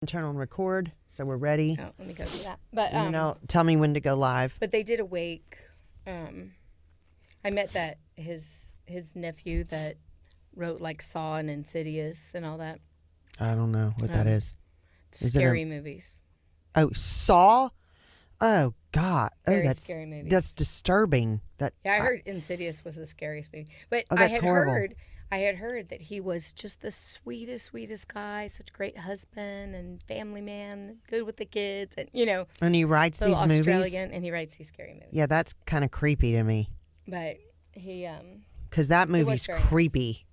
Turn on record, so we're ready. Oh, let me go do that. But Tell me when to go live. But they did a wake. I met that his nephew that wrote like Saw and Insidious and all that. I don't know what that is. Scary movies. Oh, Saw. Oh God. Very that's scary movies. That's disturbing. I heard Insidious was the scariest movie. But that's horrible. I had heard that he was just the sweetest guy, such a great husband and family man, good with the kids, and And he writes these Australian, movies. and he writes these scary movies. Yeah, that's kind of creepy to me. But he because that movie's creepy.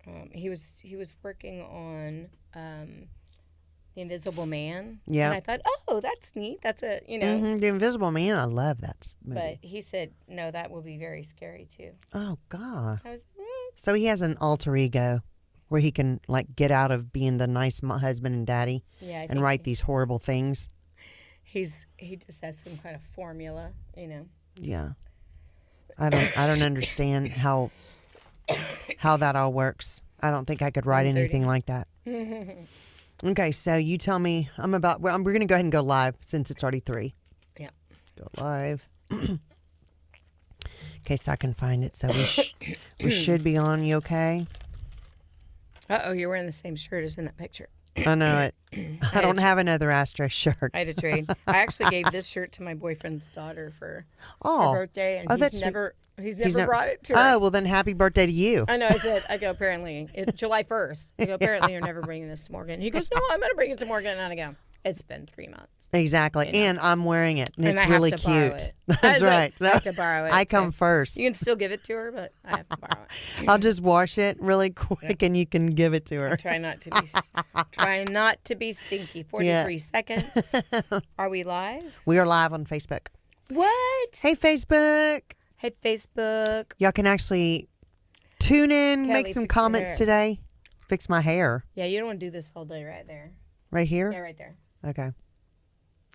Nice. He was working on The Invisible Man. Yeah, and I thought, oh, that's neat. That's a The Invisible Man. I love that movie. But he said, no, that will be very scary too. Oh God. I was. So he has an alter ego where he can like get out of being the nice husband and daddy and write these horrible things. He just has some kind of formula, Yeah. I don't understand how that all works. I don't think I could write anything like that. Okay, so you tell me. We're going to go ahead and go live since it's already 3. Yeah. Go live. Okay, so I can find it. So we should be on. You okay? Uh-oh, you're wearing the same shirt as in that picture. I know it. I don't have another Astro shirt. I had to trade. I actually gave this shirt to my boyfriend's daughter for her birthday, and he's never brought it to her. Oh, well then happy birthday to you. I know. I go, apparently, July 1st. I go, apparently you're never bringing this to Morgan. He goes, no, I'm going to bring it to Morgan. And I go, it's been 3 months. Exactly. And I'm wearing it. And it's really cute. That's right. I have to borrow it. I come first. You can still give it to her, but I have to borrow it. I'll just wash it really quick and you can give it to her. Try not to be stinky. 43 seconds. Are we live? We are live on Facebook. What? Hey, Facebook. Hey, Facebook. Y'all can actually tune in, Kelly, make some comments today. Fix my hair. Yeah, you don't want to do this all day right there. Right here? Yeah, right there. Okay.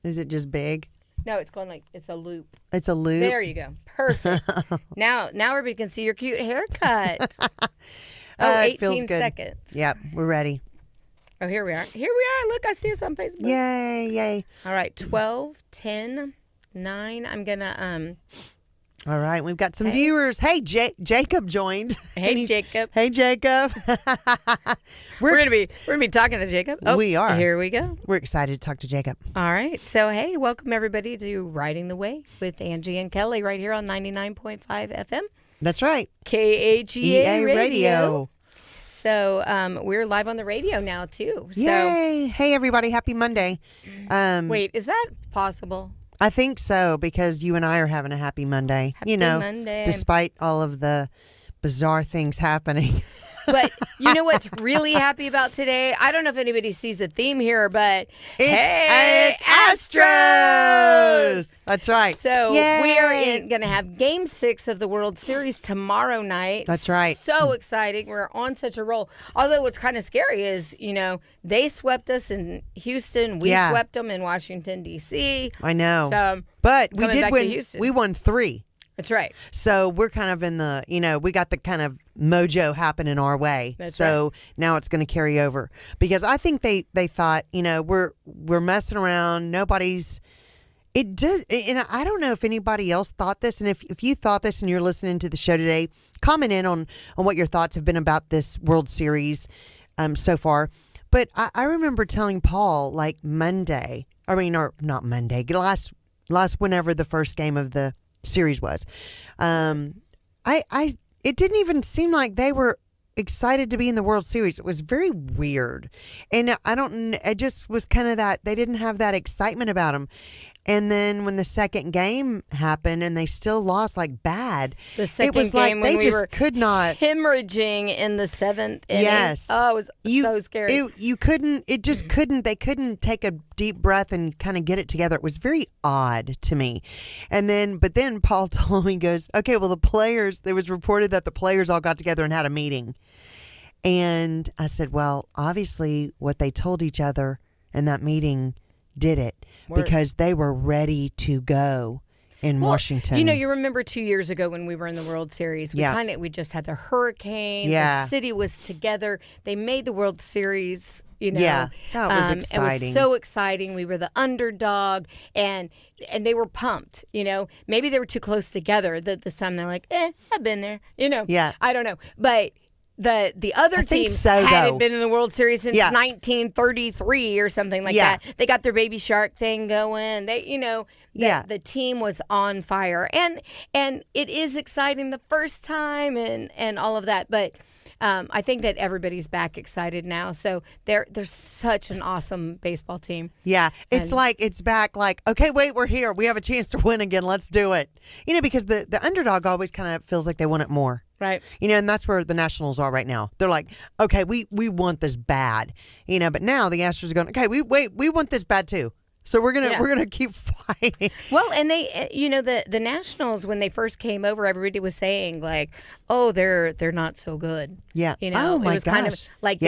Is it just big? No, it's going like it's a loop. It's a loop? There you go. Perfect. Now everybody can see your cute haircut. 18 seconds. Yep, we're ready. Oh, here we are. Look, I see us on Facebook. Yay. All right, 12, 10, 9. I'm going to... All right, we've got some viewers. Hey, Jacob joined. Hey, Jacob. Hey, Jacob. We're gonna be talking to Jacob. Oh, we are. Here we go. We're excited to talk to Jacob. All right. So, hey, welcome everybody to Riding the Wave with Angie and Kelly right here on 99.5 FM. That's right. KHEA Radio. So, we're live on the radio now too. Yay! Hey, everybody! Happy Monday. Wait, is that possible? I think so, because you and I are having a happy Monday. Happy Monday. Despite all of the bizarre things happening. But you know what's really happy about today? I don't know if anybody sees the theme here, but it's Astros! That's right. So we are going to have Game 6 of the World Series tomorrow night. That's right. So exciting. We're on such a roll. Although what's kind of scary is, they swept us in Houston. We swept them in Washington, D.C. I know. So, but we did win. We won 3. That's right. So we're kind of in the, we got the kind of mojo happening our way. That's so right. Now it's going to carry over, because I think they thought, we're messing around. Nobody's. It does, and I don't know if anybody else thought this, and if you thought this and you're listening to the show today, comment in on what your thoughts have been about this World Series so far. But I remember telling Paul like Monday, or not Monday, last whenever the first game of the series was, it didn't even seem like they were excited to be in the World Series. It was very weird, and it just was kind of that they didn't have that excitement about them. And then when the second game happened and they still lost like bad, the second it was game like when they we just were could not hemorrhaging in the 7th inning. Yes. Oh, it was so scary. You couldn't. It just couldn't. They couldn't take a deep breath and kind of get it together. It was very odd to me. But then Paul told me, he goes, okay, well, the players. It was reported that the players all got together and had a meeting. And I said, well, obviously, what they told each other in that meeting did it, because they were ready to go in Washington. You know, you remember 2 years ago when we were in the World Series, we just had the hurricane. The city was together. They made the World Series. You know, that was exciting. It was so exciting. We were the underdog, and they were pumped. You know, maybe they were too close together. That this time they're like, I've been there. You know, I don't know, but. The other team hadn't been in the World Series since 1933 or something like that. They got their Baby Shark thing going. They, you know, the team was on fire, and it is exciting the first time and all of that. But I think that everybody's back excited now. So there's such an awesome baseball team. Yeah, it's like it's back. Like, okay, wait, we're here. We have a chance to win again. Let's do it. You know, because the underdog always kind of feels like they want it more. Right. You know, and that's where the Nationals are right now. They're like, okay, we want this bad. You know, but now the Astros are going, okay, we want this bad too. So we're gonna keep fighting. Well, and they, you know, the Nationals, when they first came over, everybody was saying like, oh, they're not so good. Yeah. You know, oh my it was gosh. kind of like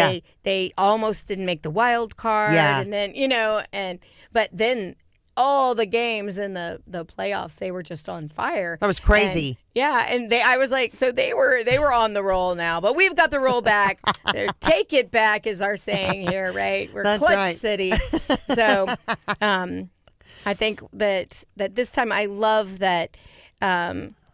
they almost didn't make the wild card. Yeah. And then, you know, but then all the games in the playoffs, they were just on fire. That was crazy. And I was like, so they were on the roll now, but we've got the roll back. Take it back is our saying here, right? We're That's Clutch right. City. So I think that this time I love that.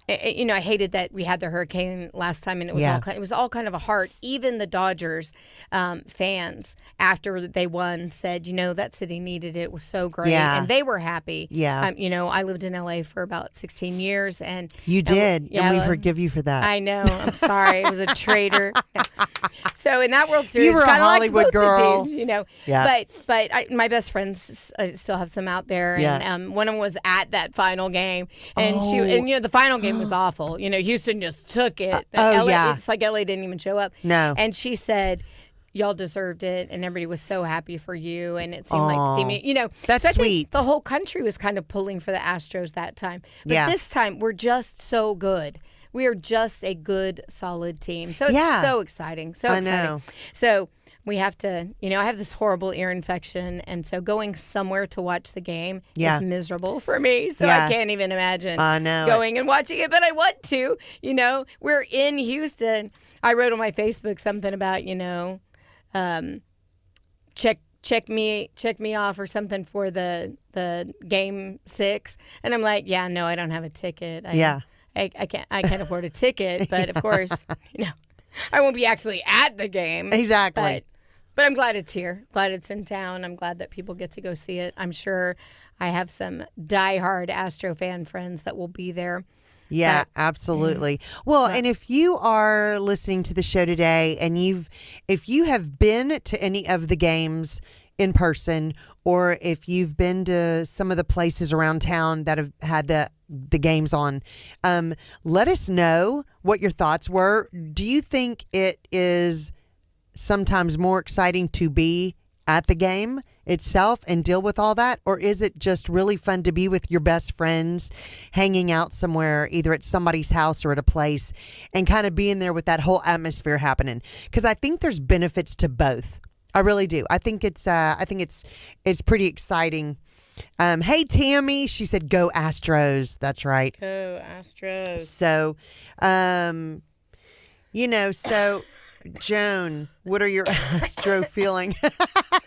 You know, I hated that we had the hurricane last time, and it was all kind of a heart. Even the Dodgers fans, after they won, said, you know, that city needed it. It was so great, and they were happy. Yeah. You know, I lived in LA for about 16 years, and you did, and we forgive you for that. I know. I'm sorry. I was a traitor. No. So in that World Series, you were a like Hollywood both girl, the teams, you know. Yeah. But my best friends, I still have some out there, and one of them was at that final game, and you know, the final game was awful. You know, Houston just took it. LA, it's like LA didn't even show up. No. And she said, y'all deserved it, and everybody was so happy for you, and it seemed like the team, you know. That's so I think sweet. the whole country was kind of pulling for the Astros that time. But this time, we're just so good. We are just a good, solid team. So it's so exciting. So exciting. I know. So we have to, you know, I have this horrible ear infection, and so going somewhere to watch the game is miserable for me. So I can't even imagine going and watching it, but I want to. You know, we're in Houston. I wrote on my Facebook something about, you know, check me off or something for the game 6, and I'm like, no, I don't have a ticket. I can't afford a ticket, but of course, you know, I won't be actually at the game. Exactly. But I'm glad it's here. Glad it's in town. I'm glad that people get to go see it. I'm sure I have some diehard Astro fan friends that will be there. Yeah, absolutely. Well, and if you are listening to the show today and if you have been to any of the games in person, or if you've been to some of the places around town that have had the games on, let us know what your thoughts were. Do you think it is sometimes more exciting to be at the game itself and deal with all that, or is it just really fun to be with your best friends, hanging out somewhere, either at somebody's house or at a place, and kind of being there with that whole atmosphere happening? Because I think there's benefits to both. I really do. I think it's pretty exciting. Hey Tammy, she said, "Go Astros." That's right. Go Astros. So, you know, so Joan, what are your Astro feeling?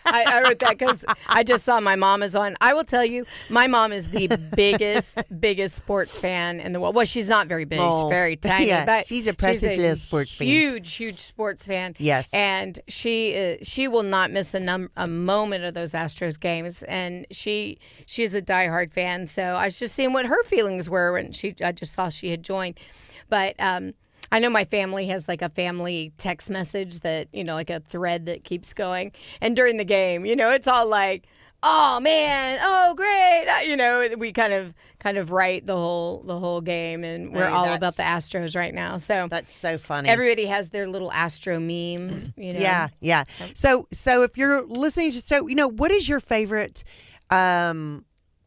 I wrote that because I just saw my mom is on. I will tell you, my mom is the biggest sports fan in the world. Well, she's not very big. She's very tiny. But she's a precious little sports fan. Huge sports fan. Yes. And she will not miss a moment of those Astros games. And she's a diehard fan. So I was just seeing what her feelings were when I just saw she had joined. But I know my family has like a family text message that, you know, like a thread that keeps going. And during the game, you know, it's all like, oh man, oh great. You know, we kind of write the whole game, and we're all about the Astros right now. So that's so funny. Everybody has their little Astro meme, you know. Yeah. So if you're listening to, so, you know, what is your favorite kind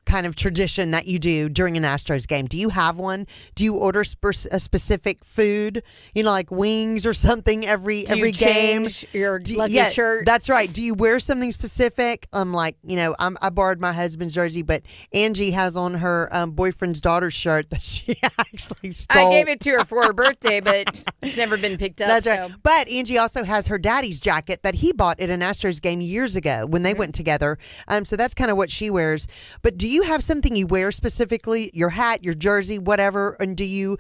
kind of tradition that you do during an Astros game? Do you have one? Do you order a specific food, like wings or something every game? Change your lucky shirt? That's right. Do you wear something specific? I borrowed my husband's jersey, but Angie has on her boyfriend's daughter's shirt that she actually stole. I gave it to her for her birthday, but it's never been picked up. That's right. But Angie also has her daddy's jacket that he bought at an Astros game years ago when they went together. So that's kind of what she wears. But do you have something you wear specifically? Your hat, your jersey, whatever? And do you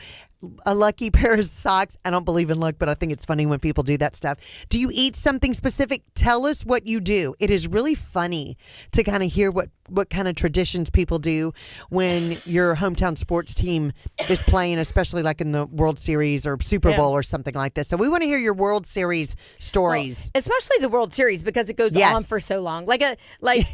a lucky pair of socks? I don't believe in luck, but I think it's funny when people do that stuff. Do you eat something specific? Tell us what you do. It is really funny to kind of hear what kind of traditions people do when your hometown sports team is playing, especially like in the World Series or Super Bowl or something like this. So we want to hear your World Series stories. Well, especially the World Series, because it goes on for so long. Like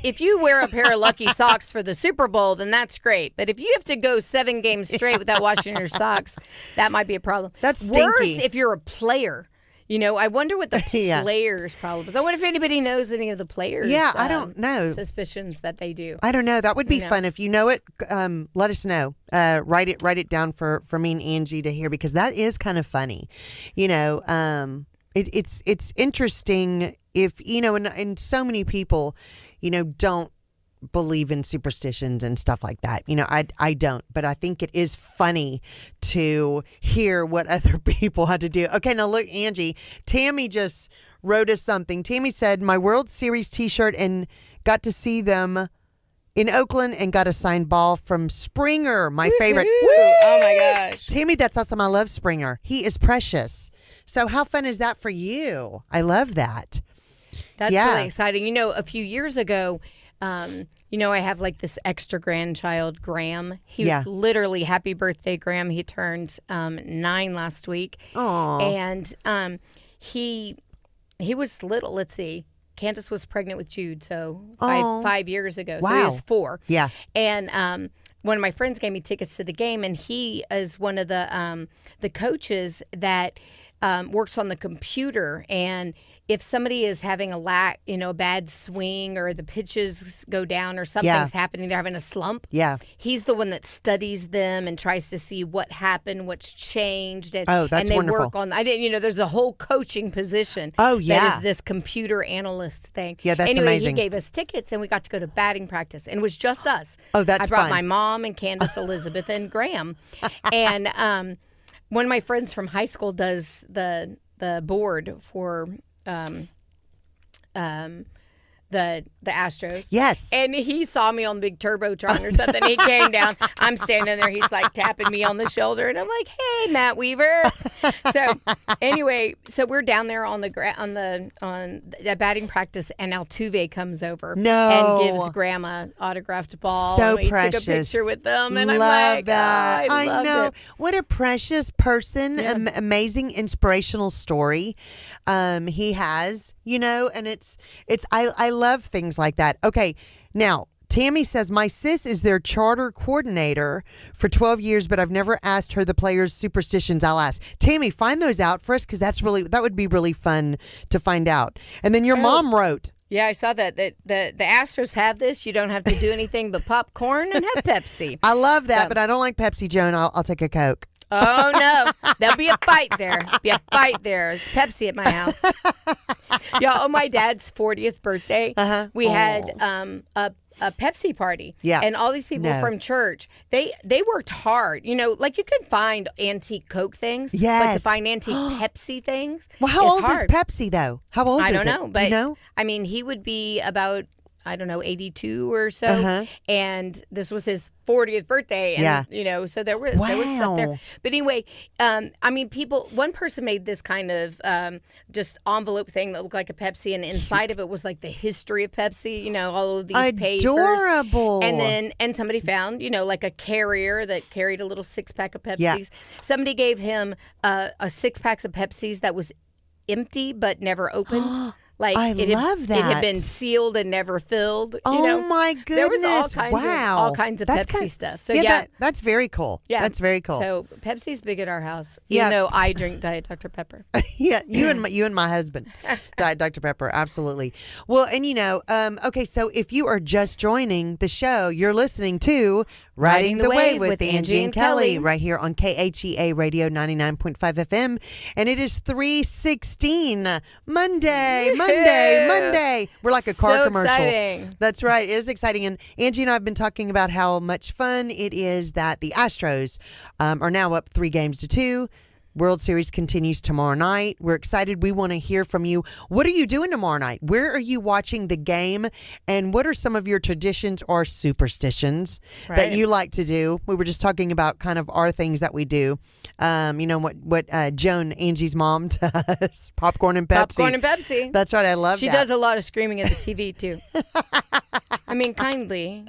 if you wear a pair of lucky socks for the Super Bowl, then that's great. But if you have to go 7 games straight without washing your socks, that might be a problem. That's stinky. Worse if you're a player. I wonder what the players' problem is. I wonder if anybody knows any of the players. Yeah, I don't know. Suspicions that they do. I don't know. That would be fun. If you know it, let us know. Write it down for me and Angie to hear, because that is kind of funny. It's interesting if, and so many people, don't believe in superstitions and stuff like that. I don't, but I think it is funny to hear what other people had to do. Okay, now look, Angie, Tammy just wrote us something. Tammy said, my World Series t-shirt, and got to see them in Oakland and got a signed ball from Springer, my favorite. Woo! Oh my gosh. Tammy, that's awesome. I love Springer. He is precious. So how fun is that for you? I love that. That's really exciting. A few years ago, I have like this extra grandchild, Graham. He literally, happy birthday, Graham. He turned 9 last week. Aww. And he was little. Let's see. Candace was pregnant with Jude, so 5 years ago. Wow. So he was 4. Yeah. And one of my friends gave me tickets to the game, and he is one of the coaches that works on the computer, and if somebody is having a bad swing, or the pitches go down, or something's happening, they're having a slump. Yeah. He's the one that studies them and tries to see what happened, what's changed. And, that's and they wonderful. work on, there's a whole coaching position. Oh, yeah. That is this computer analyst thing. Yeah, that's anyway, amazing. He gave us tickets, and we got to go to batting practice, and it was just us. Oh, that's I brought fun. my mom and Candace, Elizabeth, and Graham. And one of my friends from high school does the board for the Astros. Yes. And he saw me on the big Turbotron or something. He came down. I'm standing there. He's like tapping me on the shoulder, and I'm like, "Hey, Matt Weaver." So anyway, we're down there on the batting practice, and Altuve comes over and gives Grandma autographed ball. So and we precious. took a picture with them, and love I'm like, that. I loved know. it. What a precious person. Yeah. Amazing, inspirational story. He has, and it's I love things like that. Okay, now Tammy says, my sis is their charter coordinator for 12 years, but I've never asked her the players' superstitions. I'll ask. Tammy, find those out for us, because that would be really fun to find out. And then your mom wrote. Yeah, I saw that the Astros have this. You don't have to do anything but popcorn and have Pepsi. I love that, but I don't like Pepsi, Joan. I'll take a Coke. Oh, no. There'll be a fight there. It's Pepsi at my house. Y'all, on my dad's 40th birthday, we had a Pepsi party. Yeah. And all these people from church, they worked hard. Like you can find antique Coke things. Yes. But to find antique Pepsi things, well, how old hard. is Pepsi, though? How old is it? I don't know. But, do you know? I mean, he would be about, 82 or so. And this was his 40th birthday. And, so there was stuff there. But anyway, one person made this kind of just envelope thing that looked like a Pepsi. And inside of it was like the history of Pepsi, all of these papers. Adorable. And somebody found, like a carrier that carried a little 6-pack of Pepsis. Yeah. Somebody gave him a 6-pack of Pepsis that was empty but never opened. Like I love that. It had been sealed and never filled. Oh my goodness! There was all kinds of Pepsi stuff. So that's very cool. Yeah, that's very cool. So Pepsi's big at our house, even though I drink Diet Dr. Pepper. Yeah, you and my husband, Diet Dr. Pepper, absolutely. Well, and okay, so if you are just joining the show, you're listening to Riding the Wave with Angie and Kelly right here on KHEA Radio 99.5 FM, and it is 3:16 Monday. We're like a car commercial. Exciting. That's right. It is exciting. And Angie and I have been talking about how much fun it is that the Astros are now up 3-2. World Series continues tomorrow night. We're excited. We want to hear from you. What are you doing tomorrow night? Where are you watching the game? And what are some of your traditions or superstitions that you like to do? We were just talking about kind of our things that we do. What Joan, Angie's mom, does. Popcorn and Pepsi. Popcorn and Pepsi. That's right. I love that. She does a lot of screaming at the TV, too. I mean, kindly.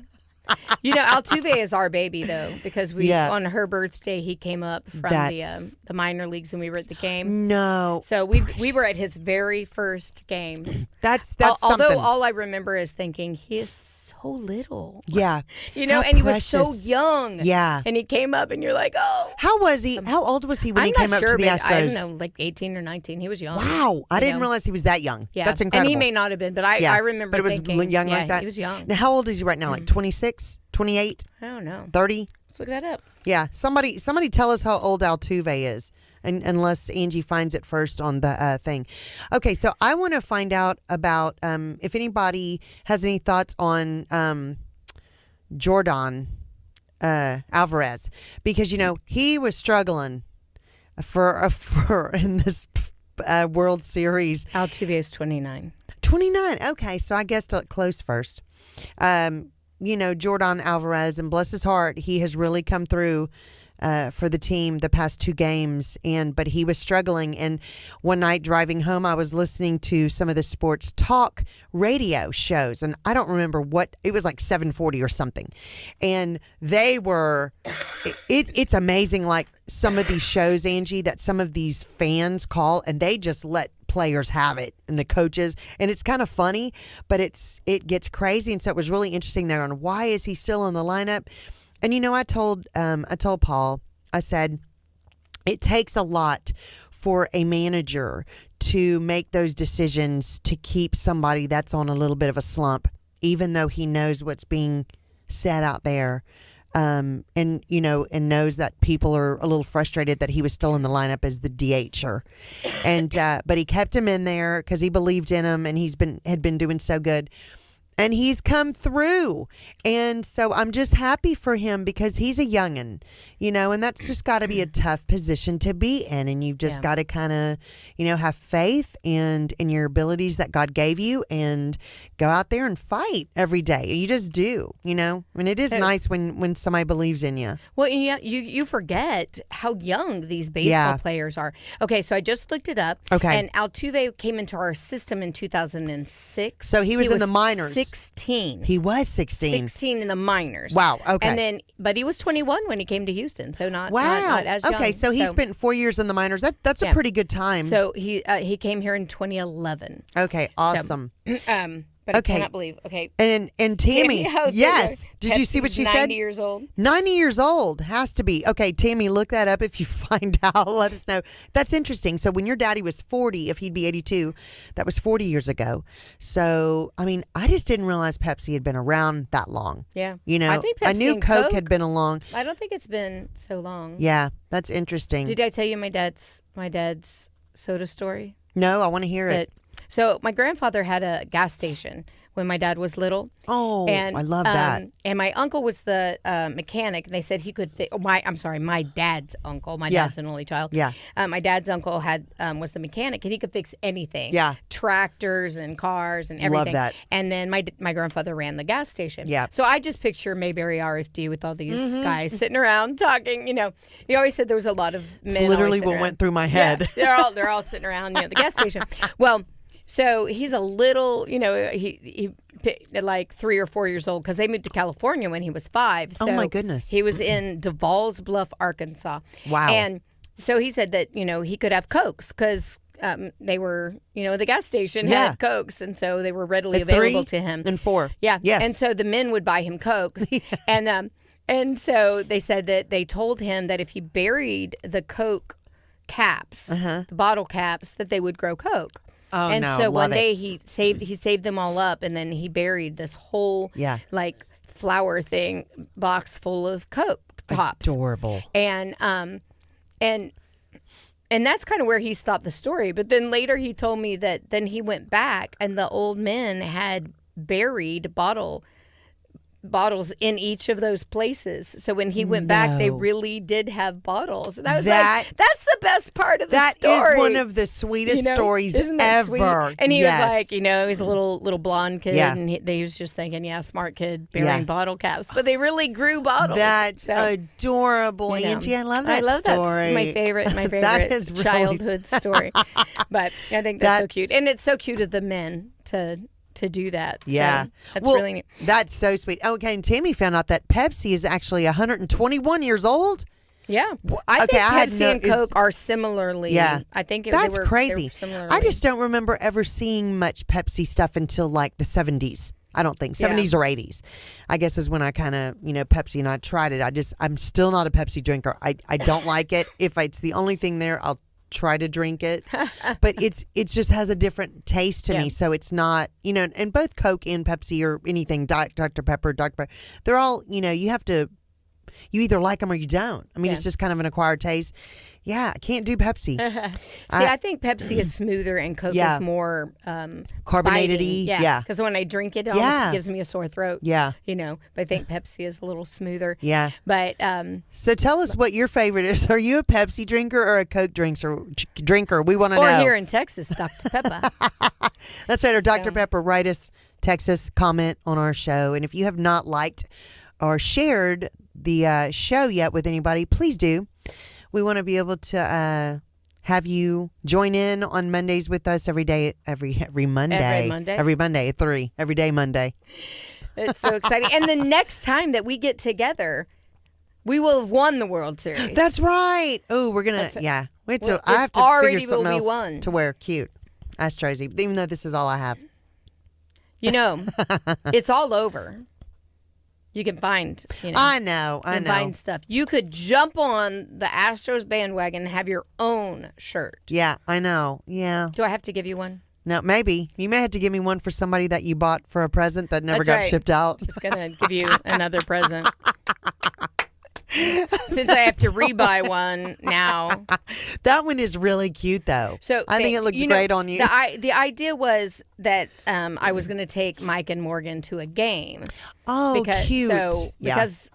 Altuve is our baby, though, because on her birthday, he came up from the minor leagues and we were at the game. No. So we were at his very first game. That's Although something. all I remember is thinking, he is so little. Yeah. And he was so young. Yeah. And he came up and you're like, oh. How was he? How old was he when he came up to the Astros? I don't know, like 18 or 19. He was young. Wow. I didn't realize he was that young. Yeah. That's incredible. And he may not have been, but I remember but it was thinking. young like that? He was young. Now, how old is he right now? Like 26? 28? I don't know. 30? Let's look that up. Yeah. Somebody tell us how old Altuve is. And unless Angie finds it first on the thing. Okay, so I want to find out about if anybody has any thoughts on Jordan Alvarez, because he was struggling for in this World Series. Altuve is 29. 29. Okay, so I guessed close first. Jordan Alvarez, and bless his heart, he has really come through for the team the past 2 games, but he was struggling. And one night driving home, I was listening to some of the sports talk radio shows, and I don't remember what it was, like 740 or something. And they were, it's amazing, like some of these shows, Angie, that some of these fans call, and they just let players have it, and the coaches, and it's kind of funny, but it gets crazy. And so it was really interesting there on why is he still in the lineup. And I told Paul, I said, it takes a lot for a manager to make those decisions to keep somebody that's on a little bit of a slump, even though he knows what's being said out there, and knows that people are a little frustrated that he was still in the lineup as the DHer, and but he kept him in there because he believed in him, and had been doing so good. And he's come through. And so I'm just happy for him because he's a youngin', and that's just got to be a tough position to be in. And you've just got to kind of, have faith in your abilities that God gave you and go out there and fight every day. You just do, I mean, it is nice when somebody believes in you. Well, and you forget how young these baseball players are. Okay, so I just looked it up. Okay. And Altuve came into our system in 2006. So he was in the minors. 16. He was 16. 16 in the minors. Wow. Okay. And then, but he was 21 when he came to Houston, so not as young. Okay, so he spent 4 years in the minors. That's a pretty good time. So he came here in 2011. Okay, awesome. So, but I cannot believe. Okay. And Tammy, yes. Did you see what she said? 90 years old. 90 years old has to be. Okay, Tammy, look that up if you find out. Let us know. That's interesting. So when your daddy was 40, if he'd be 82, that was 40 years ago. So, I mean, I just didn't realize Pepsi had been around that long. Yeah. I think Pepsi I knew Coke had been along. I don't think it's been so long. Yeah, that's interesting. Did I tell you my dad's soda story? No, I want to hear it. So my grandfather had a gas station when my dad was little. Oh, and, I love that. And my uncle was the mechanic, and they said he could. My dad's uncle. My dad's an only child. Yeah. My dad's uncle was the mechanic, and he could fix anything. Yeah. Tractors and cars and everything. Love that. And then my grandfather ran the gas station. Yeah. So I just picture Mayberry RFD with all these guys sitting around talking. He always said there was a lot of men. It's literally what went through my head. Yeah, they're all sitting around the gas station. Well. So he's a little, he like 3 or 4 years old because they moved to California when he was 5. So oh my goodness! He was in Devall's Bluff, Arkansas. Wow! And so he said that he could have Cokes because they were, the gas station had Cokes, and so they were readily available to him. And 4. Yeah. Yes. And so the men would buy him Cokes. And so they said that they told him that if he buried the Coke caps, the bottle caps, that they would grow Coke. Oh, and no, so love one day he saved them all up, and then he buried this whole like flower thing box full of Coke tops. Adorable. And that's kind of where he stopped the story. But then later he told me that then he went back and the old men had buried bottles in each of those places. So when he went back, they really did have bottles. And I was like, that's the best part of the story. That is one of the sweetest stories ever. Sweet? And he was like, he's a little blonde kid. And he was just thinking, smart kid burying bottle caps. But they really grew bottles. That's adorable, Angie. I love that story. That's my favorite That is really childhood story. But I think that's so cute. And it's so cute of the men to do that. Yeah. So that's really neat. That's so sweet. Okay, and Tammy found out that Pepsi is actually 121 years old. Yeah. I think Pepsi and Coke are similarly. Yeah. I think that's crazy. I just don't remember ever seeing much Pepsi stuff until like the 70s. I don't think 70s or 80s, I guess, is when I kind of, Pepsi, and I tried it. I'm still not a Pepsi drinker. I don't like it. If it's the only thing there, I'll try to drink it, but it just has a different taste to me. So it's not, and both Coke and Pepsi or anything, Dr. Pepper, they're all, you have to, you either like them or you don't. I mean, it's just kind of an acquired taste. Yeah, I can't do Pepsi. I think Pepsi is smoother and Coke is more carbonated-y. Yeah, because when I drink it, it almost gives me a sore throat. Yeah. But I think Pepsi is a little smoother. Yeah. But so tell us what your favorite is. Are you a Pepsi drinker or a Coke drinker? We want to know. Or here in Texas, Dr. Pepper. That's right. Or Dr. Pepper, write us, Texas, comment on our show. And if you have not liked or shared the show yet with anybody, please do. We want to be able to have you join in on Mondays with us every day, every Monday. Every Monday at 3. Every day Monday. It's so exciting. And the next time that we get together, we will have won the World Series. That's right. Oh, we're going to, I have to figure something else to wear cute. That's Tracy, even though this is all I have. It's all over. You can find, I know. Find stuff. You could jump on the Astros bandwagon and have your own shirt. Yeah, I know. Yeah. Do I have to give you one? No, maybe. You may have to give me one for somebody that you bought for a present that never got shipped out. Just going to give you another present. Since I have to rebuy one now. That one is really cute, though. So I think it looks great on you. The idea was that I was going to take Mike and Morgan to a game. Oh, cute. Because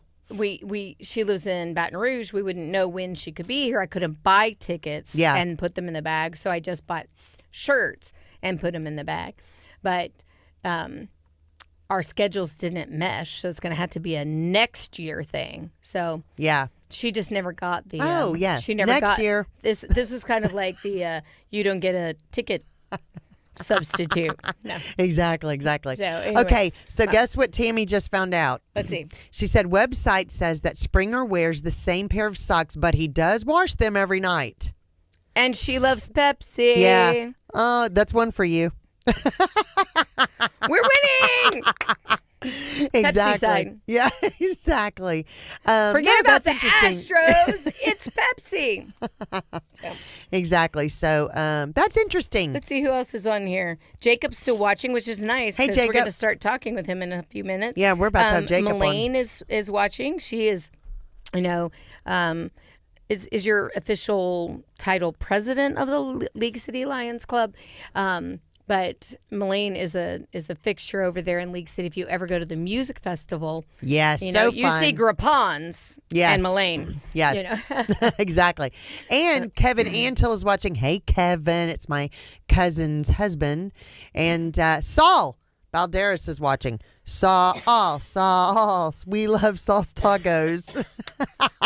she lives in Baton Rouge, we wouldn't know when she could be here. I couldn't buy tickets and put them in the bag, so I just bought shirts and put them in the bag. But our schedules didn't mesh, so it's going to have to be a next year thing. So she just never got the. She never next got year. This was kind of like the you don't get a ticket substitute. No. Exactly. So, anyway. Okay, so guess what Tammy just found out? Let's see. She said website says that Springer wears the same pair of socks, but he does wash them every night. And she loves Pepsi. Yeah. Oh, that's one for you. We're winning. Exactly. Yeah, exactly. Forget about the Astros. It's Pepsi. Exactly. So that's interesting. Let's see who else is on here. Jacob's still watching, which is nice. Hey, Jacob. We're going to start talking with him in a few minutes. Yeah, we're about to have Jacob Melaine on. is watching. She is, is your official title president of the League City Lions Club. But Melaine is a fixture over there in League City. If you ever go to the music festival, yes, you fun. see Grapons and Melaine. Yes, exactly. And Kevin Antill is watching. Hey, Kevin, it's my cousin's husband. And Saul Balderas is watching. Saul, we love Saul's tacos.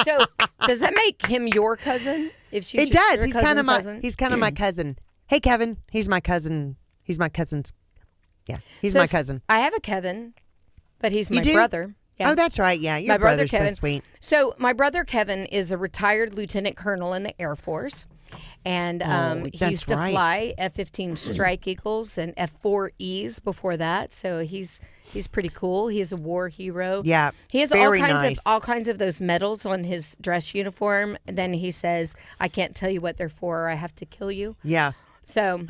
So, does that make him your cousin? It does. He's kind of my cousin. Hey, Kevin. He's my cousin. He's my cousin's. Yeah, he's my cousin. I have a Kevin, but he's my brother. Yeah. Oh, that's right. Yeah, your my brother brother's Kevin. so sweet. So my brother Kevin is a retired lieutenant colonel in the Air Force. And he used to fly F-15 Strike Eagles and F-4Es before that. So he's pretty cool. He is a war hero. Yeah, he has very nice. all kinds of those medals on his dress uniform. And then he says, "I can't tell you what they're for, or I have to kill you." Yeah. So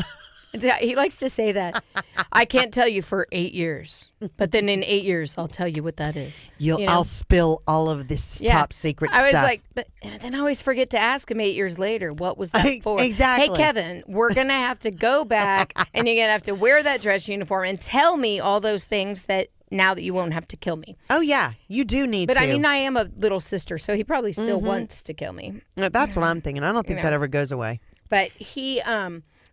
he likes to say that. I can't tell you for 8 years, but then in 8 years, I'll tell you what that is. I'll spill all of this top secret stuff. I was like, but then I always forget to ask him 8 years later, what was that for? Exactly. Hey, Kevin, we're going to have to go back and you're going to have to wear that dress uniform and tell me all those things that now that you won't have to kill me. Oh, yeah. You do need to. But I mean, I am a little sister, so he probably still wants to kill me. That's what I'm thinking. I don't think that ever goes away. But he,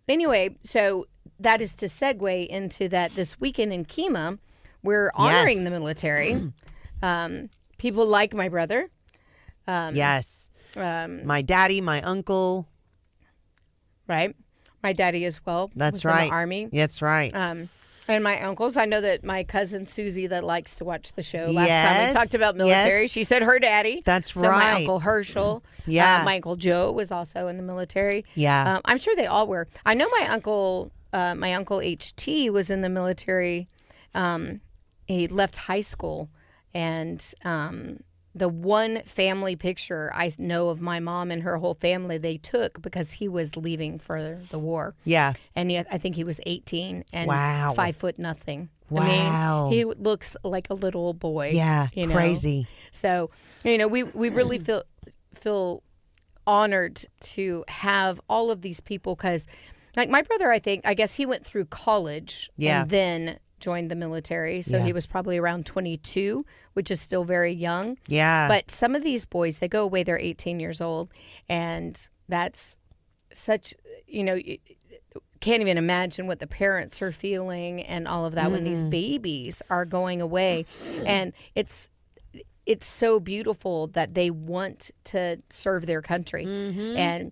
anyway, so that is to segue into that this weekend in KHEA, we're honoring the military. People like my brother. Yes. My daddy, my uncle. Right. My daddy as well. That's was right. In the Army. That's right. And my uncles. I know that my cousin Susie that likes to watch the show. Last time we talked about military, she said her daddy. That's so right. My Uncle Herschel. My Uncle Joe was also in the military. Yeah. I'm sure they all were. I know my uncle HT was in the military. He left high school, and the one family picture I know of my mom and her whole family they took because he was leaving for the war. Yeah. And I think he was 18 and 5 foot nothing. Wow. I mean, he looks like a little boy. Yeah. Crazy. So, we really feel honored to have all of these people because, like my brother, I guess he went through college and then joined the military. So he was probably around 22, which is still very young. Yeah. But some of these boys, they go away, they're 18 years old. And that's such, can't even imagine what the parents are feeling and all of that when these babies are going away. And it's so beautiful that they want to serve their country. And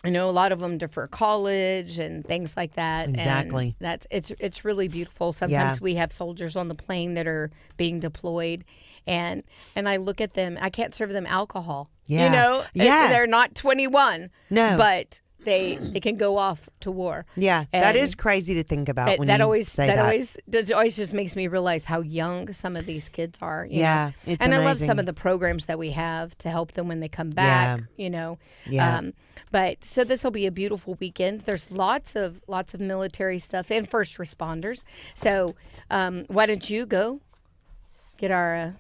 I know a lot of them defer college and things like that. Exactly. And it's really beautiful. Sometimes we have soldiers on the plane that are being deployed, and I look at them. I can't serve them alcohol. Yeah. They're not 21. No, but they can go off to war. Yeah, that is crazy to think about. When you say that always just makes me realize how young some of these kids are. You know? It's and amazing. I love some of the programs that we have to help them when they come back. But so this will be a beautiful weekend. There's lots of military stuff and first responders. So why don't you go get our?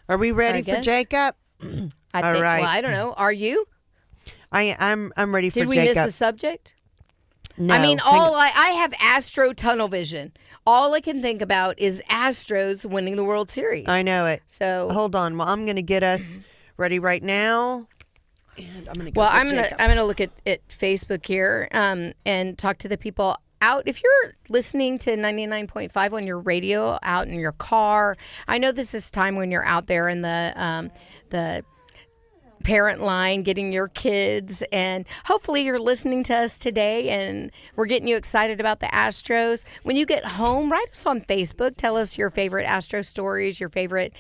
Are we ready for Jacob? I think. Well, I don't know. Are you? I'm ready for Jacob. Did we miss the subject? No. I mean, I have Astro tunnel vision. All I can think about is Astros winning the World Series. I know it. So hold on. Well, I'm going to get us ready right now. And I'm going to go. Well, I'm gonna look at Facebook here and talk to the people out. If you're listening to 99.5 on your radio out in your car, I know this is time when you're out there in the parent line getting your kids, and hopefully you're listening to us today and we're getting you excited about the Astros. When you get home, write us on Facebook. Tell us your favorite Astro stories, your favorite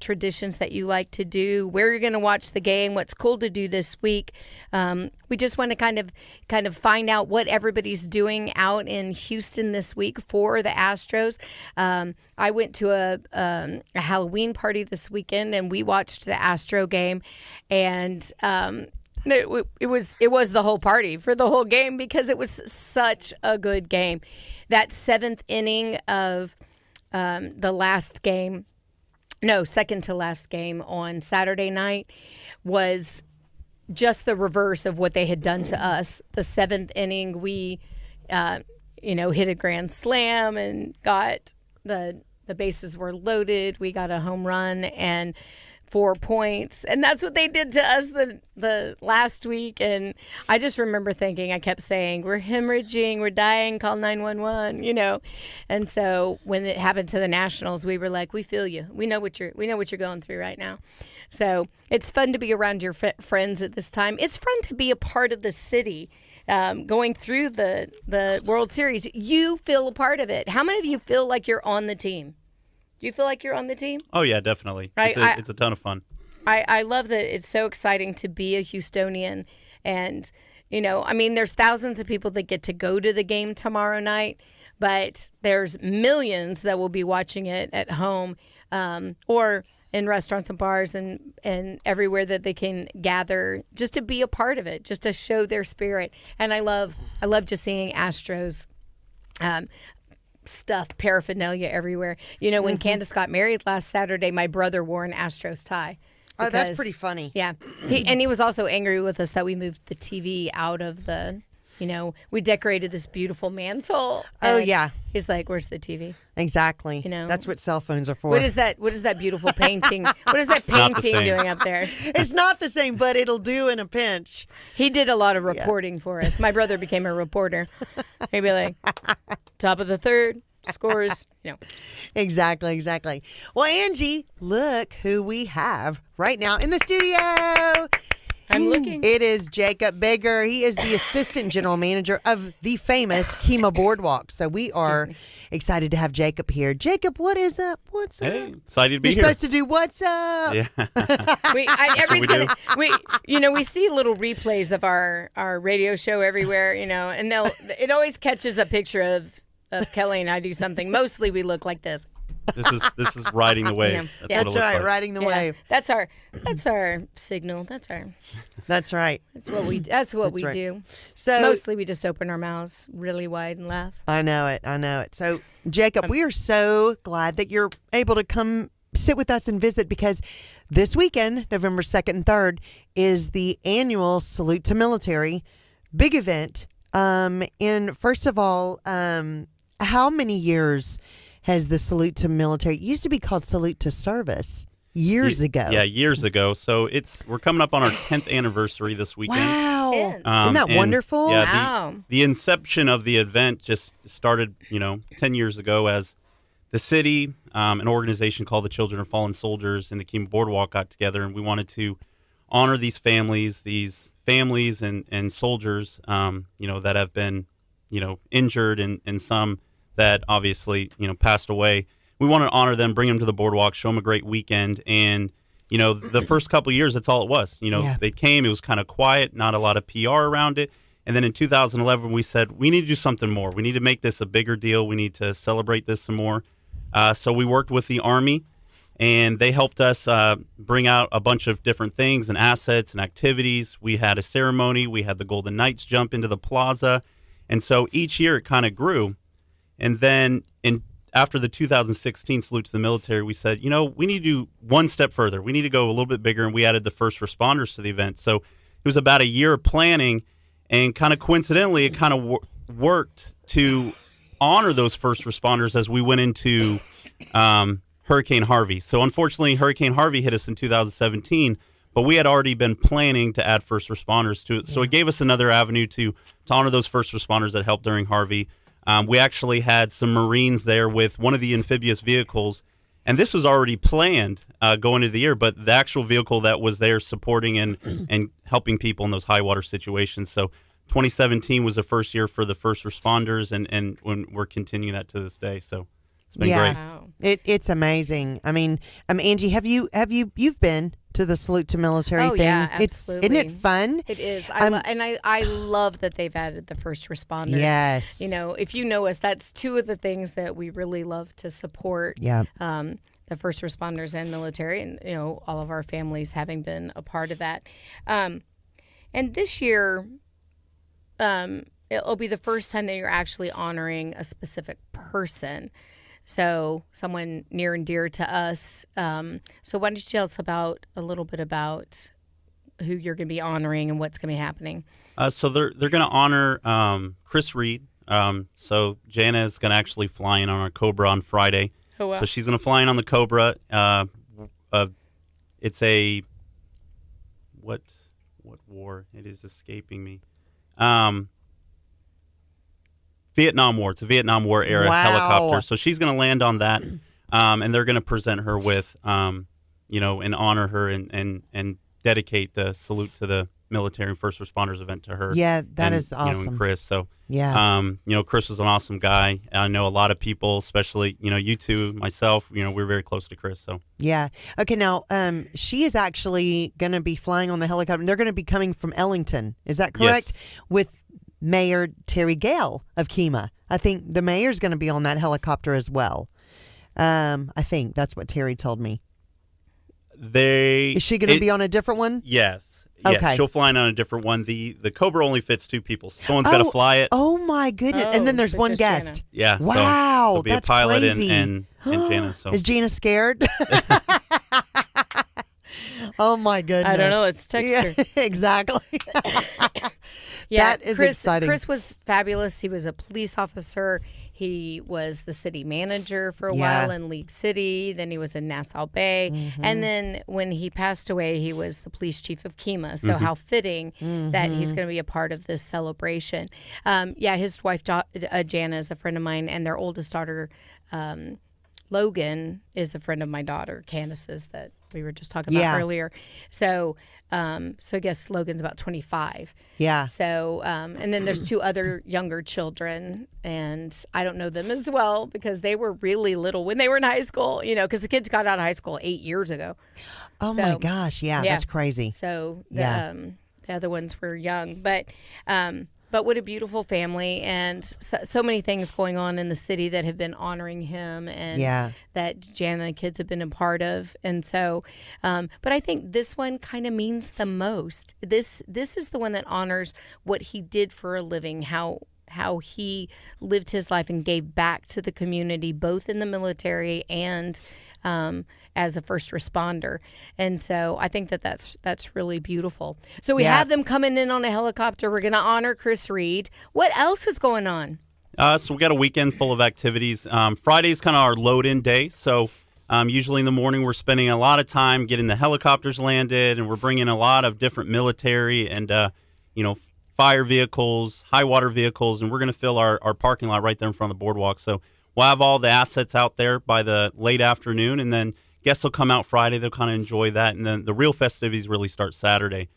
traditions that you like to do, where you're going to watch the game, what's cool to do this week. We just want to kind of find out what everybody's doing out in Houston this week for the Astros. I went to a Halloween party this weekend and we watched the Astro game, and it was the whole party for the whole game because it was such a good game. That seventh inning of the last game. No, second to last game on Saturday night was just the reverse of what they had done to us. The seventh inning, we, hit a grand slam and got the bases were loaded. We got a home run and 4 points, and that's what they did to us the last week. And I just remember thinking, I kept saying, "We're hemorrhaging, we're dying, call 911," And so when it happened to the Nationals, we were like, "We feel you. We know what you're going through right now." So it's fun to be around your friends at this time. It's fun to be a part of the city. Going through the World Series, you feel a part of it. How many of you feel like you're on the team? Do you feel like you're on the team? Oh, yeah, definitely. It's a ton of fun. I love that it's so exciting to be a Houstonian. And, I mean, there's thousands of people that get to go to the game tomorrow night, but there's millions that will be watching it at home or in restaurants and bars and everywhere that they can gather just to be a part of it, just to show their spirit. And I love just seeing Astros stuff, paraphernalia everywhere. When Candace got married last Saturday, my brother wore an Astros tie. Oh, that's pretty funny. Yeah. He was also angry with us that we moved the TV out of the, we decorated this beautiful mantle. Oh, yeah. He's like, where's the TV? Exactly. That's what cell phones are for. What is that beautiful painting? What is that painting doing up there? It's not the same, but it'll do in a pinch. He did a lot of reporting for us. My brother became a reporter. He'd be like, top of the third. Scores, Exactly. Well, Angie, look who we have right now in the studio. I'm looking. It is Jacob Bigger. He is the assistant general manager of the famous KHEA Boardwalk. So we are excited to have Jacob here. Jacob, what is up? What's up? Hey, excited to be You're here. supposed to do what's up? Yeah. We see little replays of our radio show everywhere, and it always catches a picture of Kelly and I do something. Mostly we look like this. This is riding the wave. That's right, like. Riding the wave. That's our signal. That's right. That's what we do. So mostly we just open our mouths really wide and laugh. I know it. So Jacob, we are so glad that you're able to come sit with us and visit, because this weekend, November 2nd and 3rd, is the annual Salute to Military big event. And first of all, how many years has the Salute to Military? It used to be called Salute to Service years ago. Yeah, years ago. So we're coming up on our 10th anniversary this weekend. Wow. Isn't that wonderful? Yeah, wow. The inception of the event just started, 10 years ago as the city, an organization called the Children of Fallen Soldiers and the KHEA Boardwalk got together, and we wanted to honor these families and soldiers, that have been, injured and some that obviously, passed away. We want to honor them, bring them to the boardwalk, show them a great weekend. And, the first couple of years, that's all it was. They came, it was kind of quiet, not a lot of PR around it. And then in 2011, we said, we need to do something more. We need to make this a bigger deal. We need to celebrate this some more. So we worked with the Army, and they helped us bring out a bunch of different things and assets and activities. We had a ceremony. We had the Golden Knights jump into the plaza. And so each year it kind of grew. And then after the 2016 Salute to the Military, we said, we need to do one step further. We need to go a little bit bigger, and we added the first responders to the event. So it was about a year of planning, and kind of coincidentally, it kind of worked to honor those first responders as we went into Hurricane Harvey. So unfortunately, Hurricane Harvey hit us in 2017, but we had already been planning to add first responders to it. So it gave us another avenue to honor those first responders that helped during Harvey. We actually had some Marines there with one of the amphibious vehicles, and this was already planned going into the year, but the actual vehicle that was there supporting and helping people in those high water situations. So 2017 was the first year for the first responders, and we're continuing that to this day. So it's been great. Wow. It's amazing. I mean, Angie, you've been to the Salute to Military thing? Yeah, absolutely. Isn't it fun? It is. I love that they've added the first responders. Yes. If you know us, that's two of the things that we really love to support. Yeah. The first responders and military, and all of our families having been a part of that. And this year, it'll be the first time that you're actually honoring a specific person. So someone near and dear to us. So why don't you tell us a little bit about who you're going to be honoring and what's going to be happening? So they're going to honor Chris Reed. So Jana is going to actually fly in on our Cobra on Friday. Oh, wow. So she's going to fly in on the Cobra. It's a what war? It is escaping me. Vietnam War. It's a Vietnam War era helicopter. So she's going to land on that, and they're going to present her with, and honor her and dedicate the salute to the military and first responders event to her. Yeah, that and, is awesome. And Chris. So, yeah. Chris was an awesome guy. I know a lot of people, especially, you two, myself, we're very close to Chris. So, yeah. Okay, now, she is actually going to be flying on the helicopter. They're going to be coming from Ellington. Is that correct? Yes. With Mayor Terry Gale of KHEA. I think the mayor's going to be on that helicopter as well. I think that's what Terry told me. Is she going to be on a different one? Yes. Okay. She'll fly in on a different one. The Cobra only fits 2 people. Someone's got to fly it. Oh my goodness! And then there's one guest. Yeah. Wow. So there'll be that's a pilot crazy. and Jana. So. Is Gina scared? Oh my goodness! I don't know. It's texture. Yeah, exactly. That is exciting. Chris was fabulous. He was a police officer. He was the city manager for a while in League City. Then he was in Nassau Bay. Mm-hmm. And then when he passed away, he was the police chief of KHEA. So how fitting that he's going to be a part of this celebration. His wife, Jana, is a friend of mine, and their oldest daughter, Logan, is a friend of my daughter, Candace's, that we were just talking about earlier. So I guess Logan's about 25. Yeah. So, and then there's 2 other younger children, and I don't know them as well because they were really little when they were in high school, because the kids got out of high school 8 years ago. Oh my gosh. Yeah, that's crazy. So the other ones were young, but what a beautiful family, and so many things going on in the city that have been honoring him, and that Jana and the kids have been a part of. And so, but I think this one kind of means the most. This is the one that honors what he did for a living, how he lived his life and gave back to the community, both in the military and as a first responder. And so I think that's really beautiful. So we have them coming in on a helicopter. We're going to honor Chris Reed. What else is going on? So we got a weekend full of activities. Friday's kind of our load-in day. So usually in the morning we're spending a lot of time getting the helicopters landed, and we're bringing a lot of different military and, fire vehicles, high water vehicles, and we're going to fill our parking lot right there in front of the boardwalk. So we'll have all the assets out there by the late afternoon, and then guests will come out Friday. They'll kind of enjoy that, and then the real festivities really start Saturday.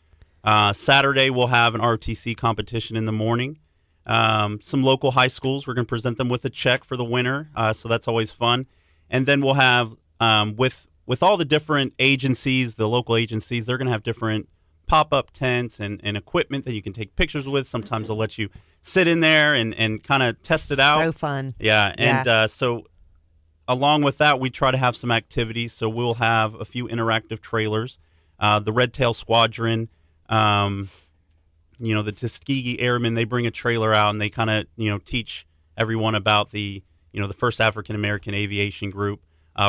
Saturday, we'll have an ROTC competition in the morning. Some local high schools, we're going to present them with a check for the winner, so that's always fun. And then we'll have, with all the different agencies, the local agencies, they're going to have different pop-up tents and equipment that you can take pictures with. Sometimes they'll let you sit in there and kind of test it out. So fun. Yeah, and so along with that, we try to have some activities. So we'll have a few interactive trailers. The Red Tail Squadron, the Tuskegee Airmen, they bring a trailer out and they kind of, teach everyone about the first African-American aviation group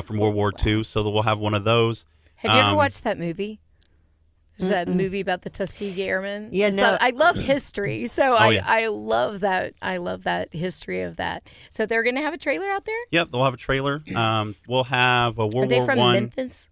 from World War II. So we'll have one of those. Have you ever watched that movie? There's that movie about the Tuskegee Airmen. Yeah, no. I love history, so I love that. I love that history of that. So they're going to have a trailer out there? Yep, they'll have a trailer. We'll have a World War I. Are they from Memphis?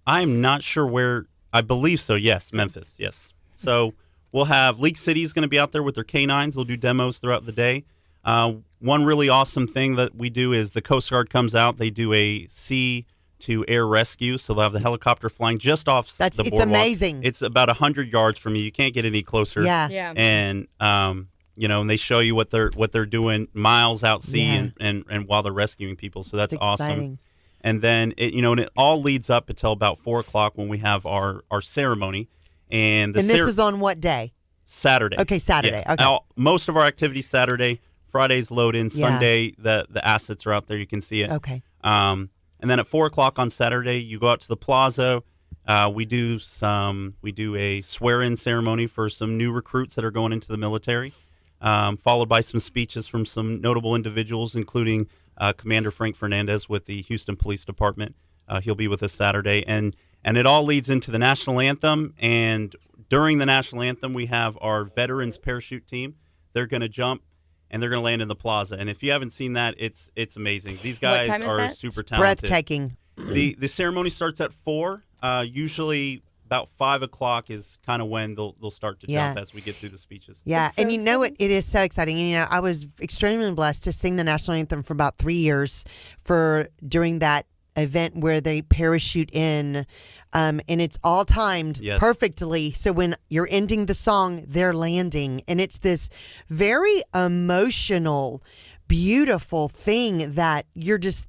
I'm not sure where. I believe so, yes. Memphis, yes. So we'll have League City is going to be out there with their canines. They'll do demos throughout the day. One really awesome thing that we do is the Coast Guard comes out. They do a sea to air rescue, so they'll have the helicopter flying just off the boardwalk. It's amazing. It's about 100 yards from you. You can't get any closer. Yeah. And and they show you what they're doing miles out sea and while they're rescuing people. So that's awesome. And then it all leads up until about 4:00 when we have our ceremony. And this is on what day? Saturday. Okay, Saturday. Yeah. Okay. Most of our activities Saturday. Friday's load in. Sunday the assets are out there. You can see it. Okay. And then at 4:00 on Saturday, you go out to the plaza. We do a swear-in ceremony for some new recruits that are going into the military, followed by some speeches from some notable individuals, including Commander Frank Fernandez with the Houston Police Department. He'll be with us Saturday, and it all leads into the national anthem. And during the national anthem, we have our veterans parachute team. They're going to jump. And they're going to land in the plaza. And if you haven't seen that, it's amazing. These guys are super talented. Breathtaking. The ceremony starts at 4. Usually about 5:00 is kind of when they'll start to jump as we get through the speeches. Yeah, and you know what? It is so exciting. And, I was extremely blessed to sing the national anthem for about 3 years during that event where they parachute in, and it's all timed perfectly. So when you're ending the song, they're landing, and it's this very emotional, beautiful thing that you're just.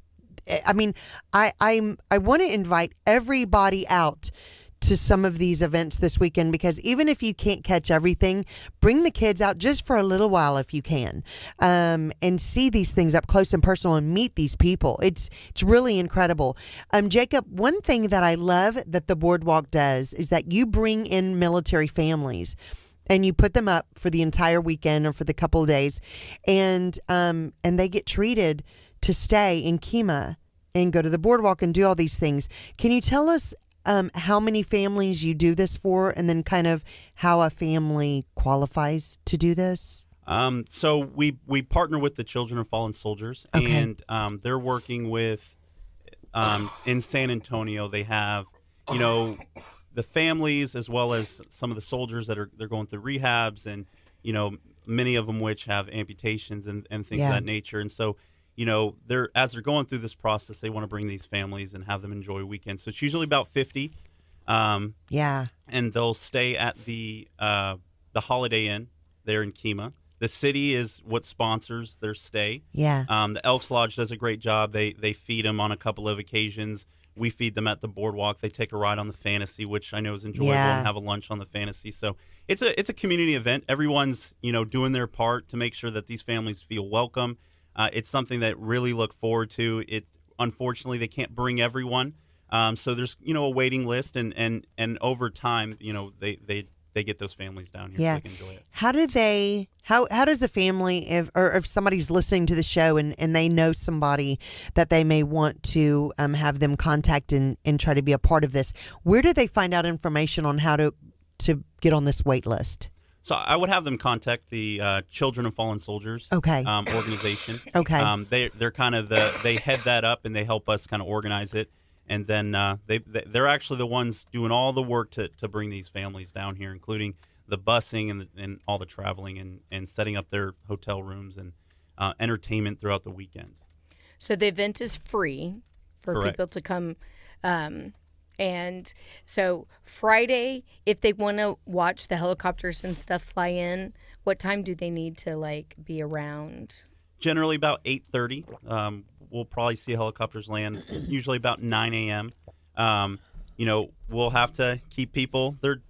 I mean, I want to invite everybody out to some of these events this weekend, because even if you can't catch everything, bring the kids out just for a little while if you can, and see these things up close and personal and meet these people. It's really incredible. Jacob, one thing that I love that the Boardwalk does is that you bring in military families and you put them up for the entire weekend or for the couple of days, and they get treated to stay in KHEA and go to the Boardwalk and do all these things. Can you tell us how many families you do this for, and then kind of how a family qualifies to do this? So we partner with the Children of Fallen Soldiers, and they're working with in San Antonio. They have, the families as well as some of the soldiers they're going through rehabs, and many of them which have amputations and things of that nature. And so as they're going through this process, they want to bring these families and have them enjoy weekends. So it's usually about 50. And they'll stay at the Holiday Inn there in KHEA. The city is what sponsors their stay. The Elks Lodge does a great job. They feed them on a couple of occasions. We feed them at the Boardwalk. They take a ride on the Fantasy, which I know is enjoyable, and have a lunch on the Fantasy. So it's a community event. Everyone's doing their part to make sure that these families feel welcome. It's something that really look forward to. Unfortunately, they can't bring everyone, so there's a waiting list, and over time, they get those families down here so they can enjoy it. How does a family, if somebody's listening to the show and they know somebody that they may want to have them contact and try to be a part of this, where do they find out information on how to get on this wait list? So I would have them contact the Children of Fallen Soldiers organization. They're kind of they head that up, and they help us kind of organize it. And then they're actually the ones doing all the work to bring these families down here, including the busing and all the traveling and setting up their hotel rooms and entertainment throughout the weekend. So the event is free for people to come. And so Friday, if they want to watch the helicopters and stuff fly in, what time do they need to be around? Generally about 8:30. We'll probably see helicopters land usually about 9 a.m. We'll have to keep people they're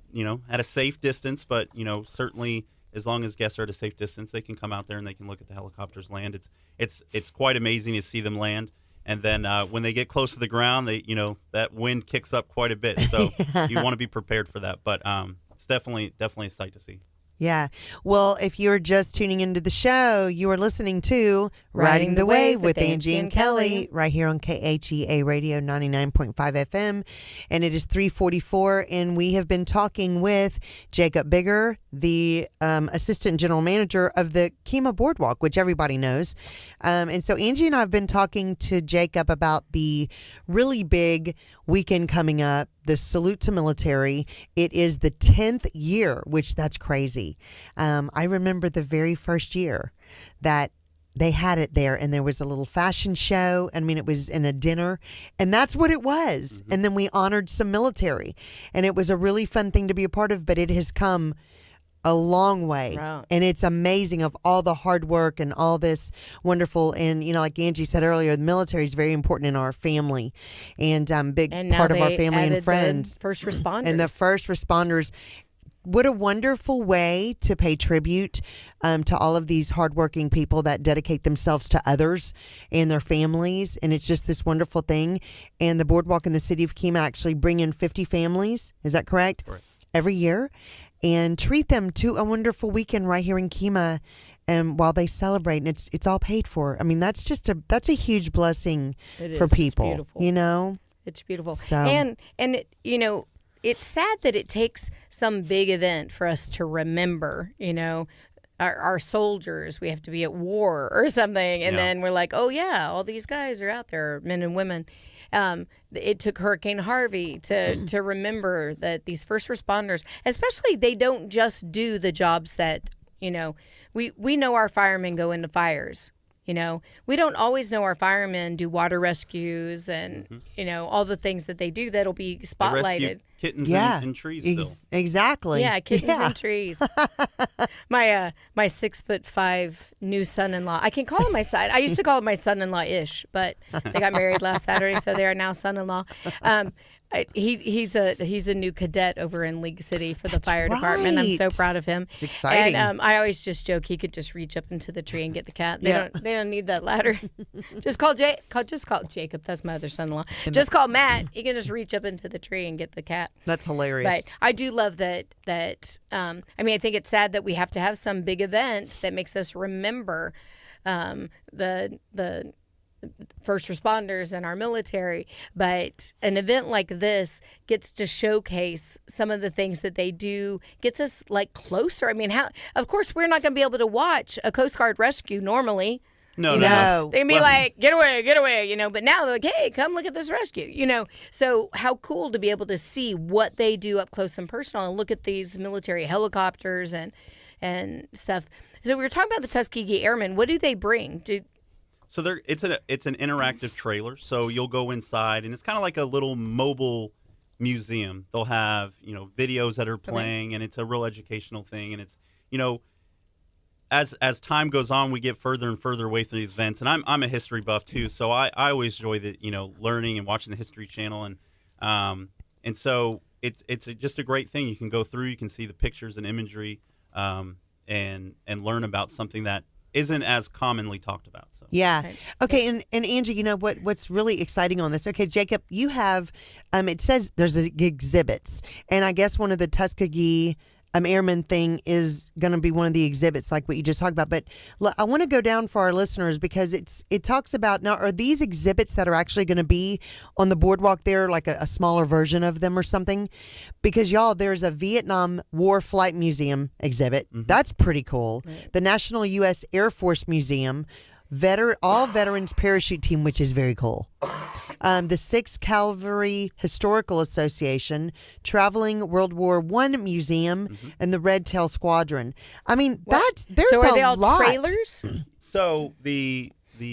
at a safe distance, but certainly as long as guests are at a safe distance, they can come out there and they can look at the helicopters land. It's quite amazing to see them land. And then when they get close to the ground, that wind kicks up quite a bit. So you want to be prepared for that. But it's definitely a sight to see. Yeah. Well, if you're just tuning into the show, you are listening to Riding the Wave with Angie and Kelly right here on KHEA Radio 99.5 FM. And it is 3:44, and we have been talking with Jacob Bigger, the Assistant General Manager of the KHEA Boardwalk, which everybody knows. And so Angie and I have been talking to Jacob about the really big weekend coming up, the Salute to Military. It is the 10th year, which that's crazy. I remember the very first year that they had it there, and there was a little fashion show. I mean, it was in a dinner, and that's what it was. Mm-hmm. And then we honored some military, and it was a really fun thing to be a part of, but it has come a long way. Wow. And it's amazing of all the hard work and all this wonderful. And, like Angie said earlier, the military is very important in our family and big part of our family and friends. First responders. And the first responders. What a wonderful way to pay tribute to all of these hardworking people that dedicate themselves to others and their families. And it's just this wonderful thing. And the Boardwalk in the city of KHEA actually bring in 50 families. Is that correct? Correct. Every year. And treat them to a wonderful weekend right here in KHEA, while they celebrate, and it's all paid for. I mean, that's a huge blessing for people. It's beautiful. It's beautiful. So, and it's sad that it takes some big event for us to remember. Our soldiers. We have to be at war or something, and then we're like, oh yeah, all these guys are out there, men and women. It took Hurricane Harvey to remember that these first responders, especially, they don't just do the jobs that, we know our firemen go into fires. We don't always know our firemen do water rescues and, all the things that they do that'll be spotlighted. Kittens in trees still. Exactly. Yeah, kittens in trees. My 6'5" new son-in-law. I can call him my son. I used to call him my son-in-law-ish, but they got married last Saturday, so they are now son-in-law. He's a new cadet over in League City for the fire department. I'm so proud of him. It's exciting. And I always just joke he could just reach up into the tree and get the cat. They don't need that ladder. Just call Jacob. That's my other son-in-law. Just call Matt. He can just reach up into the tree and get the cat. That's hilarious. But I do love that. I think it's sad that we have to have some big event that makes us remember the first responders and our military, but an event like this gets to showcase some of the things that they do, gets us closer. Of course we're not going to be able to watch a Coast Guard rescue normally. No. They'd be like, get away, but now they're like, hey, come look at this rescue, So how cool to be able to see what they do up close and personal and look at these military helicopters and stuff. So we were talking about the Tuskegee Airmen. What do they bring? So it's an interactive trailer. So you'll go inside, and it's kind of like a little mobile museum. They'll have videos that are playing, and it's a real educational thing. And it's as time goes on, we get further and further away from these events. And I'm a history buff too, so I always enjoy learning and watching the History Channel, and so it's just a great thing. You can go through, you can see the pictures and imagery, and learn about something that isn't as commonly talked about. So. Yeah. Okay. And Angie, what's really exciting on this? Okay, Jacob, you have, it says there's exhibits, and I guess one of the Tuskegee Airmen thing is going to be one of the exhibits, like what you just talked about. But I want to go down for our listeners because it talks about now. Are these exhibits that are actually going to be on the boardwalk there, like a smaller version of them or something? Because y'all, there's a Vietnam War Flight Museum exhibit. Mm-hmm. That's pretty cool. Right. The National U.S. Air Force Museum. All veterans parachute team, which is very cool. The 6th Cavalry Historical Association, Traveling World War I Museum, and the Red Tail Squadron. There's so are they all lot. Trailers? So the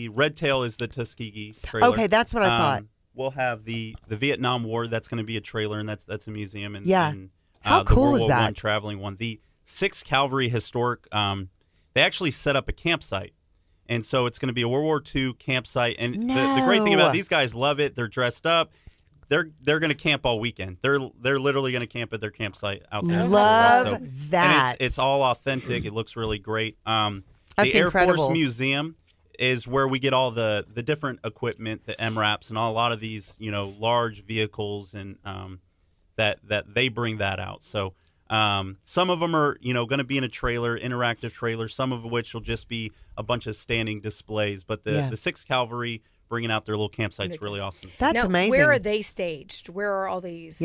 Red Tail is the Tuskegee trailer. Okay, that's what I thought. We'll have the Vietnam War. That's going to be a trailer, and that's a museum. And how the cool World is War that? I traveling one. The 6th Cavalry Historic. They actually set up a campsite. And so it's going to be a World War II campsite. And the great thing about these guys love it. They're dressed up. They're going to camp all weekend. They're literally going to camp at their campsite out there. Love that. And it's all authentic. It looks really great. That's the Air incredible. Force Museum is where we get all the different equipment, the MRAPs, and a lot of these large vehicles, and that they bring that out. So some of them are going to be in a trailer, interactive trailer. Some of which will just be a bunch of standing displays. But the 6th Cavalry bringing out their little campsite's really awesome. That's amazing. Where are they staged? Where are all these?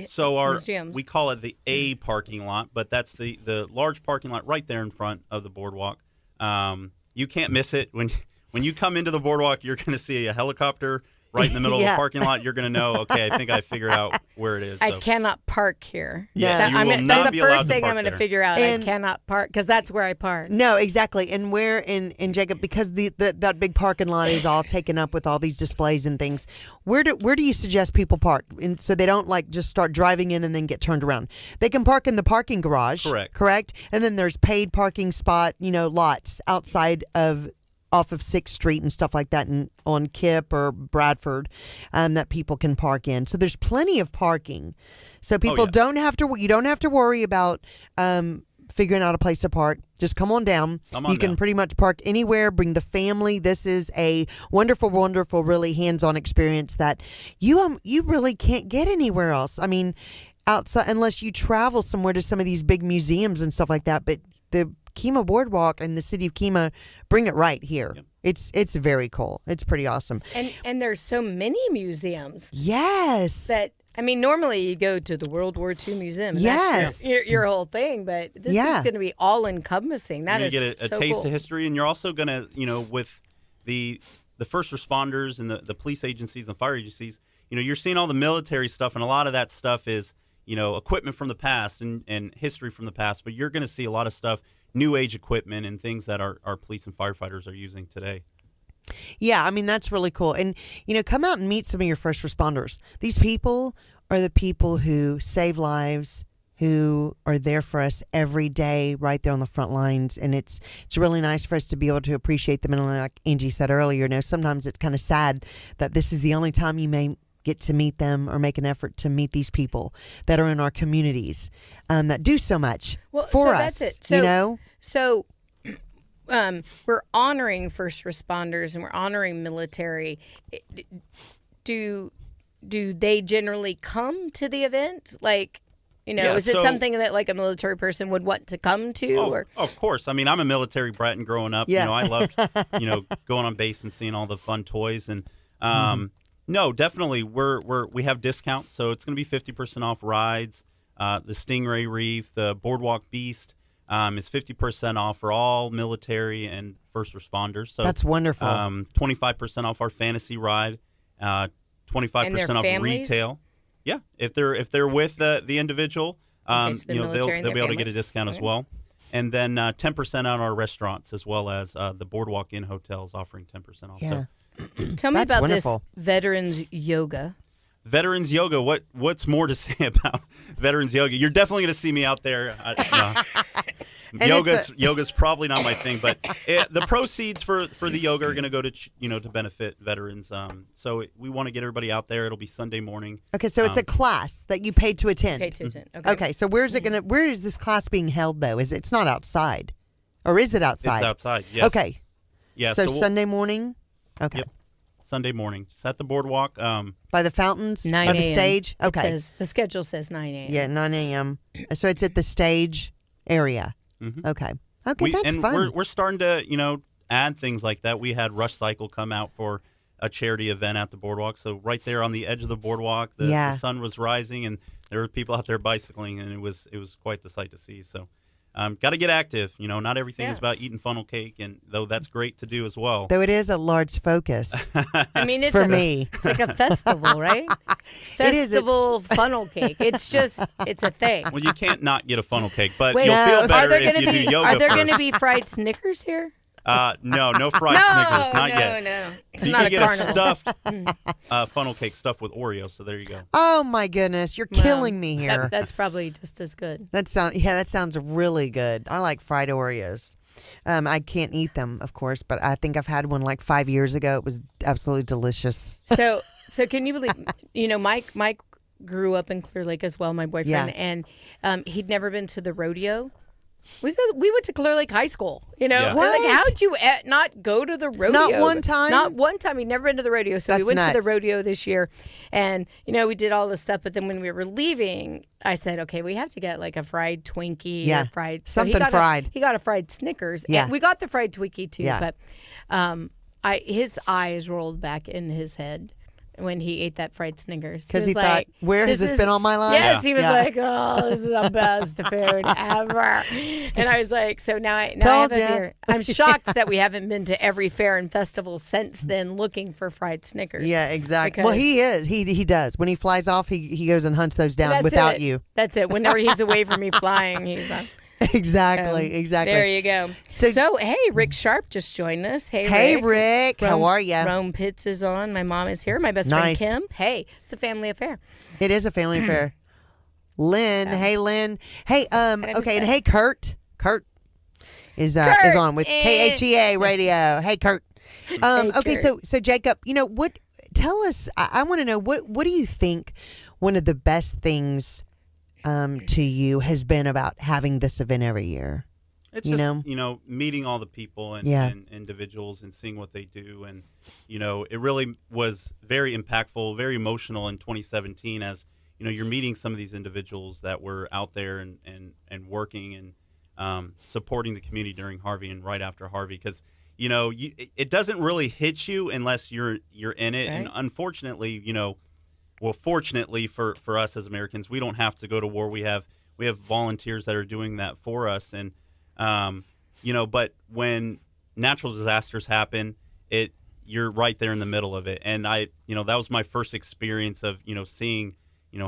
So museums? We call it the A parking lot, but that's the large parking lot right there in front of the boardwalk. You can't miss it when you come into the boardwalk. You're going to see a helicopter right in the middle of the parking lot. You're going to know, okay, I think I figured out where it is. I cannot park here. Yeah, you will not be allowed to park there. That's the first thing I'm going to figure out. I cannot park because that's where I park. No, exactly. And where in Jacob, because that big parking lot is all taken up with all these displays and things. Where do you suggest people park, and so they don't just start driving in and then get turned around? They can park in the parking garage. Correct. And then there's paid parking spot, lots outside off of 6th Street and stuff like that, and on Kip or Bradford, that people can park in. So there's plenty of parking. So people don't have to worry about figuring out a place to park. Just come on down. You can pretty much park anywhere. Bring the family. This is a wonderful, wonderful, really hands-on experience that you really can't get anywhere else. Outside, unless you travel somewhere to some of these big museums and stuff like that. But the KHEA Boardwalk and the city of KHEA bring it right here. Yep. It's very cool. It's pretty awesome. And there's so many museums. Yes. That normally you go to the World War II museum. And that's your whole thing, but this is going to be all encompassing. That is get a taste of history, and you're also going to with the first responders and the police agencies and fire agencies. You're seeing all the military stuff, and a lot of that stuff is equipment from the past and history from the past. But you're going to see a lot of stuff. New age equipment and things that our police and firefighters are using today. Yeah, I mean, that's really cool. And, come out and meet some of your first responders. These people are the people who save lives, who are there for us every day right there on the front lines. And it's really nice for us to be able to appreciate them. And like Angie said earlier, sometimes it's kind of sad that this is the only time you may get to meet them or make an effort to meet these people that are in our communities that do so much for us. That's it. So we're honoring first responders and we're honoring military. Do they generally come to the event? Like, is it something that like a military person would want to come to? Or of course. I mean, I'm a military brat and growing up, I loved, going on base and seeing all the fun toys. And no, definitely we have discounts. So it's going to be 50% off rides. The Stingray Reef, the Boardwalk Beast. Is 50% off for all military and first responders. So that's wonderful. 25% off our fantasy ride, 25% off retail. Yeah, if they're with the individual, they'll be able to get a discount as well. And then 10% on our restaurants, as well as the Boardwalk Inn hotels offering 10% off. Yeah. So, tell me about this veterans yoga. Veterans yoga. What's more to say about veterans yoga? You're definitely going to see me out there. Yoga's probably not my thing, but the proceeds for the yoga are going to go to to benefit veterans. So we want to get everybody out there. It'll be Sunday morning. Okay, so it's a class that you paid to attend. Okay. Okay, so where is this class being held though? It's not outside, or is it outside? It's outside. Yes. Okay. Yeah. So Sunday morning. Okay. Yep. Sunday morning, just at the boardwalk. By the fountains? 9 by the stage? Okay. The schedule says 9 a.m. Yeah, 9 a.m. So it's at the stage area. Mm-hmm. Okay. Okay, that's fun. We're starting to, add things like that. We had Rush Cycle come out for a charity event at the boardwalk. So right there on the edge of the boardwalk, the sun was rising, and there were people out there bicycling, and it was quite the sight to see. So got to get active. Not everything is about eating funnel cake, and though that's great to do as well. Though it is a large focus. I mean, for me, it's like a festival, right? Festival funnel cake. It's a thing. Well, you can't not get a funnel cake, but you'll feel better if you do yoga. Are there going to be fried Snickers here? No fried Snickers, not yet. No. So you can get a stuffed funnel cake stuffed with Oreos. So there you go. Oh my goodness, you're killing me here. That's probably just as good. That sounds really good. I like fried Oreos. I can't eat them, of course, but I think I've had one like 5 years ago. It was absolutely delicious. So can you believe? Mike grew up in Clear Lake as well. My boyfriend, and he'd never been to the rodeo. We went to Clear Lake High School, What? Like, how'd you not go to the rodeo? Not one time? Not one time. He'd never been to the rodeo. So we went to the rodeo this year, and, we did all this stuff. But then when we were leaving, I said, okay, we have to get like a fried Twinkie. Yeah, fried. Something fried. He got a fried Snickers. Yeah. And we got the fried Twinkie too. Yeah. But his eyes rolled back in his head when he ate that fried Snickers. Because he thought, where has this been all my life? Yes, he was like, oh, this is the best food ever. And I was like, so now I have a beer. I'm shocked that we haven't been to every fair and festival since then looking for fried Snickers. Yeah, exactly. Well, he is. He does. When he flies off, he goes and hunts those down without you. That's it. Whenever he's away from me flying, he's on. Exactly. There you go. So, hey, Rick Sharp just joined us. Hey, Rick. How are you? Rome Pitts is on. My mom is here. My best friend, Kim. Hey, it's a family affair. It is a family affair. Lynn. Hey, Lynn. Hey, okay, and hey, Kurt. Kurt is on with KHEA Radio. Hey, Kurt. Okay, Kurt. so Jacob, what? Tell us. I want to know what do you think one of the best things to you has been about having this event every year? It's just, meeting all the people and individuals and seeing what they do. And, it really was very impactful, very emotional in 2017 as, you're meeting some of these individuals that were out there and working and supporting the community during Harvey and right after Harvey. Because, it doesn't really hit you unless you're in it. Right. And unfortunately, well, fortunately for us as Americans, we don't have to go to war. We have volunteers that are doing that for us. And, but when natural disasters happen, you're right there in the middle of it. And that was my first experience of, seeing,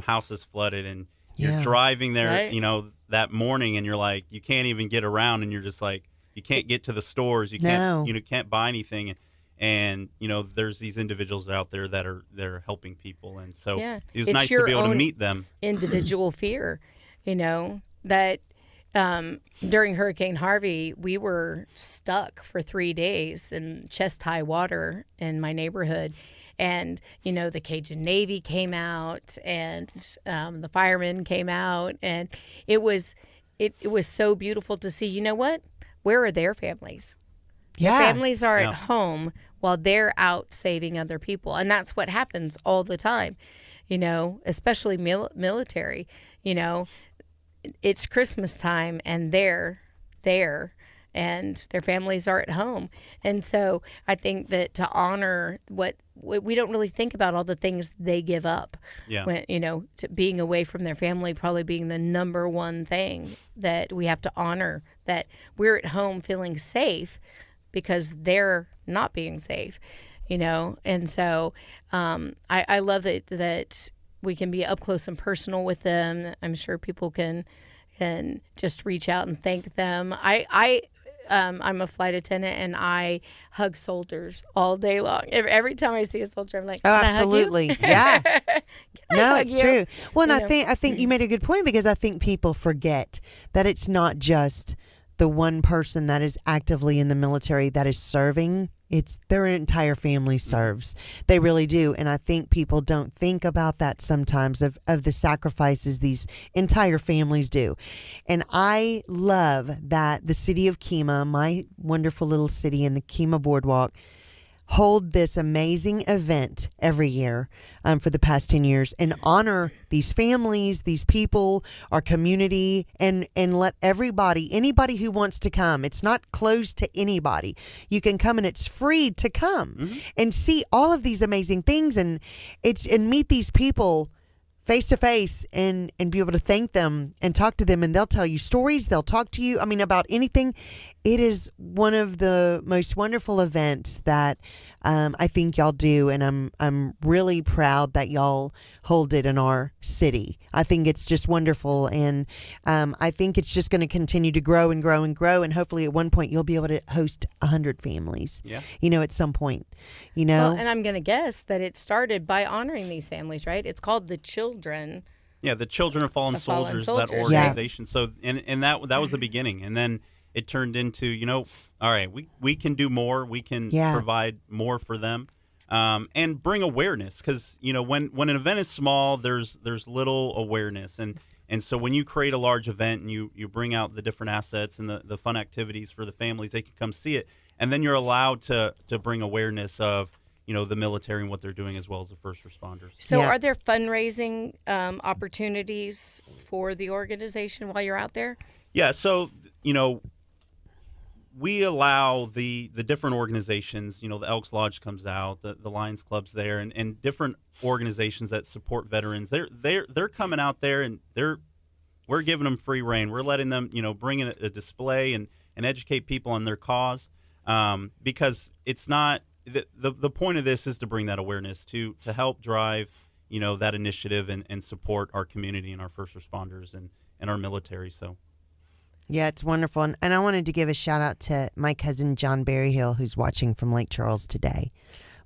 houses flooded and you're driving there, right. That morning and you're like, you can't even get around and you're just like, you can't get to the stores. You can't, can't buy anything. And there's these individuals out there that are helping people, and so it was it's nice to be able to meet them. Individual fear, that during Hurricane Harvey, we were stuck for 3 days in chest-high water in my neighborhood. And, the Cajun Navy came out, and the firemen came out. And it was so beautiful to see, what? Where are their families? Yeah. Their families are at home while they're out saving other people. And that's what happens all the time, especially military. It's Christmas time and they're there and their families are at home. And so I think that to honor what we don't really think about all the things they give up. Yeah. When, to being away from their family probably being the number one thing that we have to honor, that we're at home feeling safe because they're not being safe, And so I love that we can be up close and personal with them. I'm sure people can just reach out and thank them. I'm a flight attendant, and I hug soldiers all day long. Every time I see a soldier, I'm like, oh, absolutely, yeah. No, it's true. Well, and I think you made a good point, because I think people forget that it's not just the one person that is actively in the military that is serving. It's their entire family serves. They really do. And I think people don't think about that sometimes, of the sacrifices these entire families do. And I love that the city of KHEA, my wonderful little city in the KHEA Boardwalk, hold this amazing event every year for the past 10 years and honor these families, these people, our community, and let anybody who wants to come. It's not closed to anybody. You can come, and it's free to come and see all of these amazing things and meet these people face to face and be able to thank them and talk to them, and they'll tell you stories. They'll talk to you, about anything. It is one of the most wonderful events that I think y'all do, and I'm really proud that y'all hold it in our city. I think it's just wonderful, and I think it's just going to continue to grow and grow and grow, and hopefully at one point you'll be able to host 100 families. Yeah. At some point. Well, and I'm going to guess that it started by honoring these families, right? It's called the Children. Yeah, the Children of Fallen Soldiers, that organization. Yeah. So, and that was the beginning, and then it turned into, all right, we can do more. We can provide more for them, and bring awareness, because when an event is small, there's little awareness, and so when you create a large event and you bring out the different assets and the fun activities for the families, they can come see it, and then you're allowed to bring awareness of the military and what they're doing, as well as the first responders. So are there fundraising opportunities for the organization while you're out there? Yeah, so we allow the different organizations, the Elks Lodge comes out, the Lions Club's there, and different organizations that support veterans. They're coming out there, and we're giving them free reign. We're letting them, bring in a display and educate people on their cause, because it's not the point of this is to bring that awareness to help drive that initiative and support our community and our first responders and our military. So. Yeah, it's wonderful. And I wanted to give a shout out to my cousin John Berryhill, who's watching from Lake Charles today.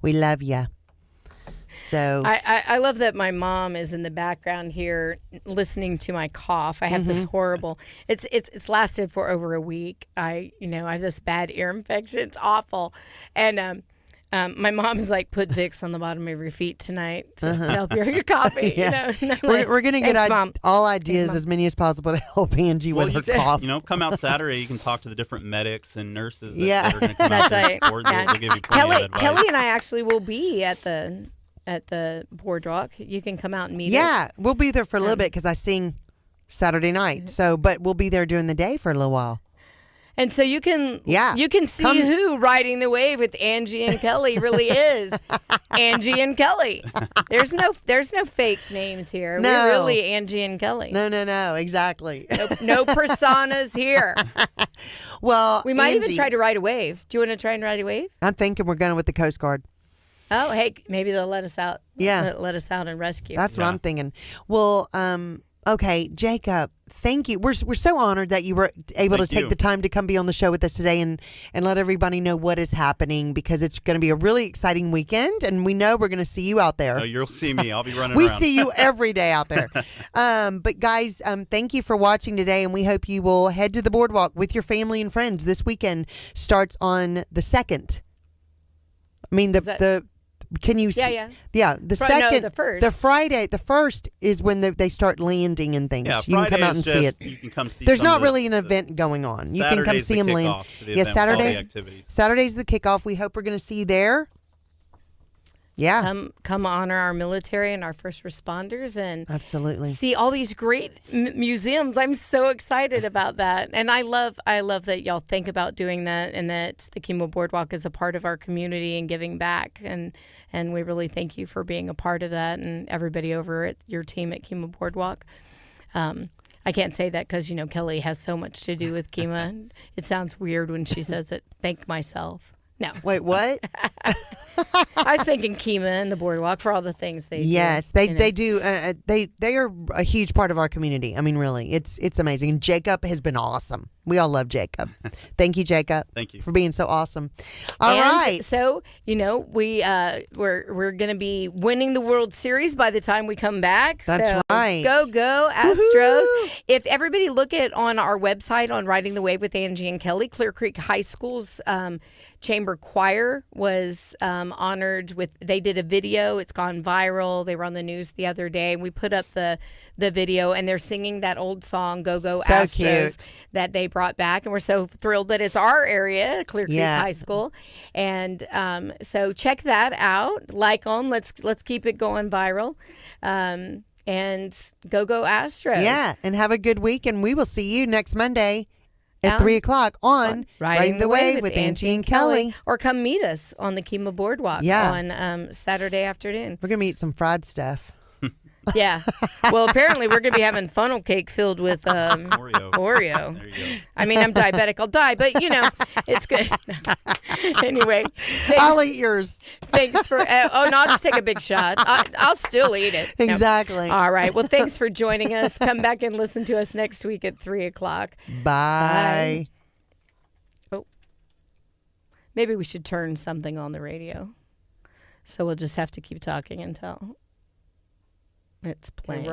We love you. So I love that my mom is in the background here listening to my cough. I have this horrible. It's lasted for over a week. I have this bad ear infection. It's awful, and my mom's like, put Vicks on the bottom of your feet tonight to help your coffee. Yeah. Like, we're going to get all ideas, as many as possible, to help Angie with her cough. Come out Saturday. You can talk to the different medics and nurses that are going to come That's out. Right. They'll give you plenty of advice. Kelly and I actually will be at the boardwalk. You can come out and meet us. Yeah, we'll be there for a little bit because I sing Saturday night. So, but we'll be there during the day for a little while. And so you can see who riding the wave with Angie and Kelly really is. Angie and Kelly. There's no fake names here. No. We're really Angie and Kelly. No, exactly. No personas here. Well, we might even try to ride a wave. Do you want to try and ride a wave? I'm thinking we're going with the Coast Guard. Oh, hey, maybe they'll let us out. Yeah. Let us out and rescue. That's what I'm thinking. Well, Okay, Jacob, thank you. We're so honored that you were able to take the time to come be on the show with us today and let everybody know what is happening, because it's going to be a really exciting weekend, and we know we're going to see you out there. No, you'll see me. I'll be running we around. see you every day out there. But guys, thank you for watching today, and we hope you will head to the boardwalk with your family and friends. This weekend starts on the 2nd. I mean, can you see? Yeah. The second, the first. The Friday, the first is when they start landing and things. Yeah, you can come out and see it. You can come see. There's not really an event going on. You can come see them land. Yeah, Saturday's the kickoff. We hope we're going to see you there. Yeah. Come honor our military and our first responders, and absolutely see all these great museums. I'm so excited about that, and I love that y'all think about doing that, and that the KHEA Boardwalk is a part of our community and giving back, and we really thank you for being a part of that, and everybody over at your team at KHEA Boardwalk. I can't say that because Kelly has so much to do with KHEA. It sounds weird when she says it. Thank myself. No. Wait, what? I was thinking KHEA and the boardwalk for all the things they do. Yes, they do. They are a huge part of our community. I mean, really, it's amazing. And Jacob has been awesome. We all love Jacob. Thank you, Jacob. Thank you for being so awesome. All right. So we're going to be winning the World Series by the time we come back. That's right. Go Astros! Woo-hoo! If everybody look on our website on Riding the Wave with Angie and Kelly, Clear Creek High School's chamber choir was honored with. They did a video. It's gone viral. They were on the news the other day. We put up the video, and they're singing that old song "Go Astros" cute. That they brought back, and we're so thrilled that it's our area, Clear Creek High School, and so check that out. Like them. Let's keep it going viral. And go Astros. Yeah, and have a good week, and we will see you next Monday at 3 o'clock on Riding the Wave with Angie and Kelly. Or come meet us on the KHEA Boardwalk on Saturday afternoon. We're going to eat some fried stuff. Yeah. Well, apparently we're going to be having funnel cake filled with Oreo. There you go. I mean, I'm diabetic. I'll die, but it's good. Anyway. I'll eat yours. Thanks for, no, I'll just take a big shot. I'll still eat it. Exactly. No. All right. Well, thanks for joining us. Come back and listen to us next week at 3 o'clock. Bye. Oh, maybe we should turn something on the radio. So we'll just have to keep talking until it's playing.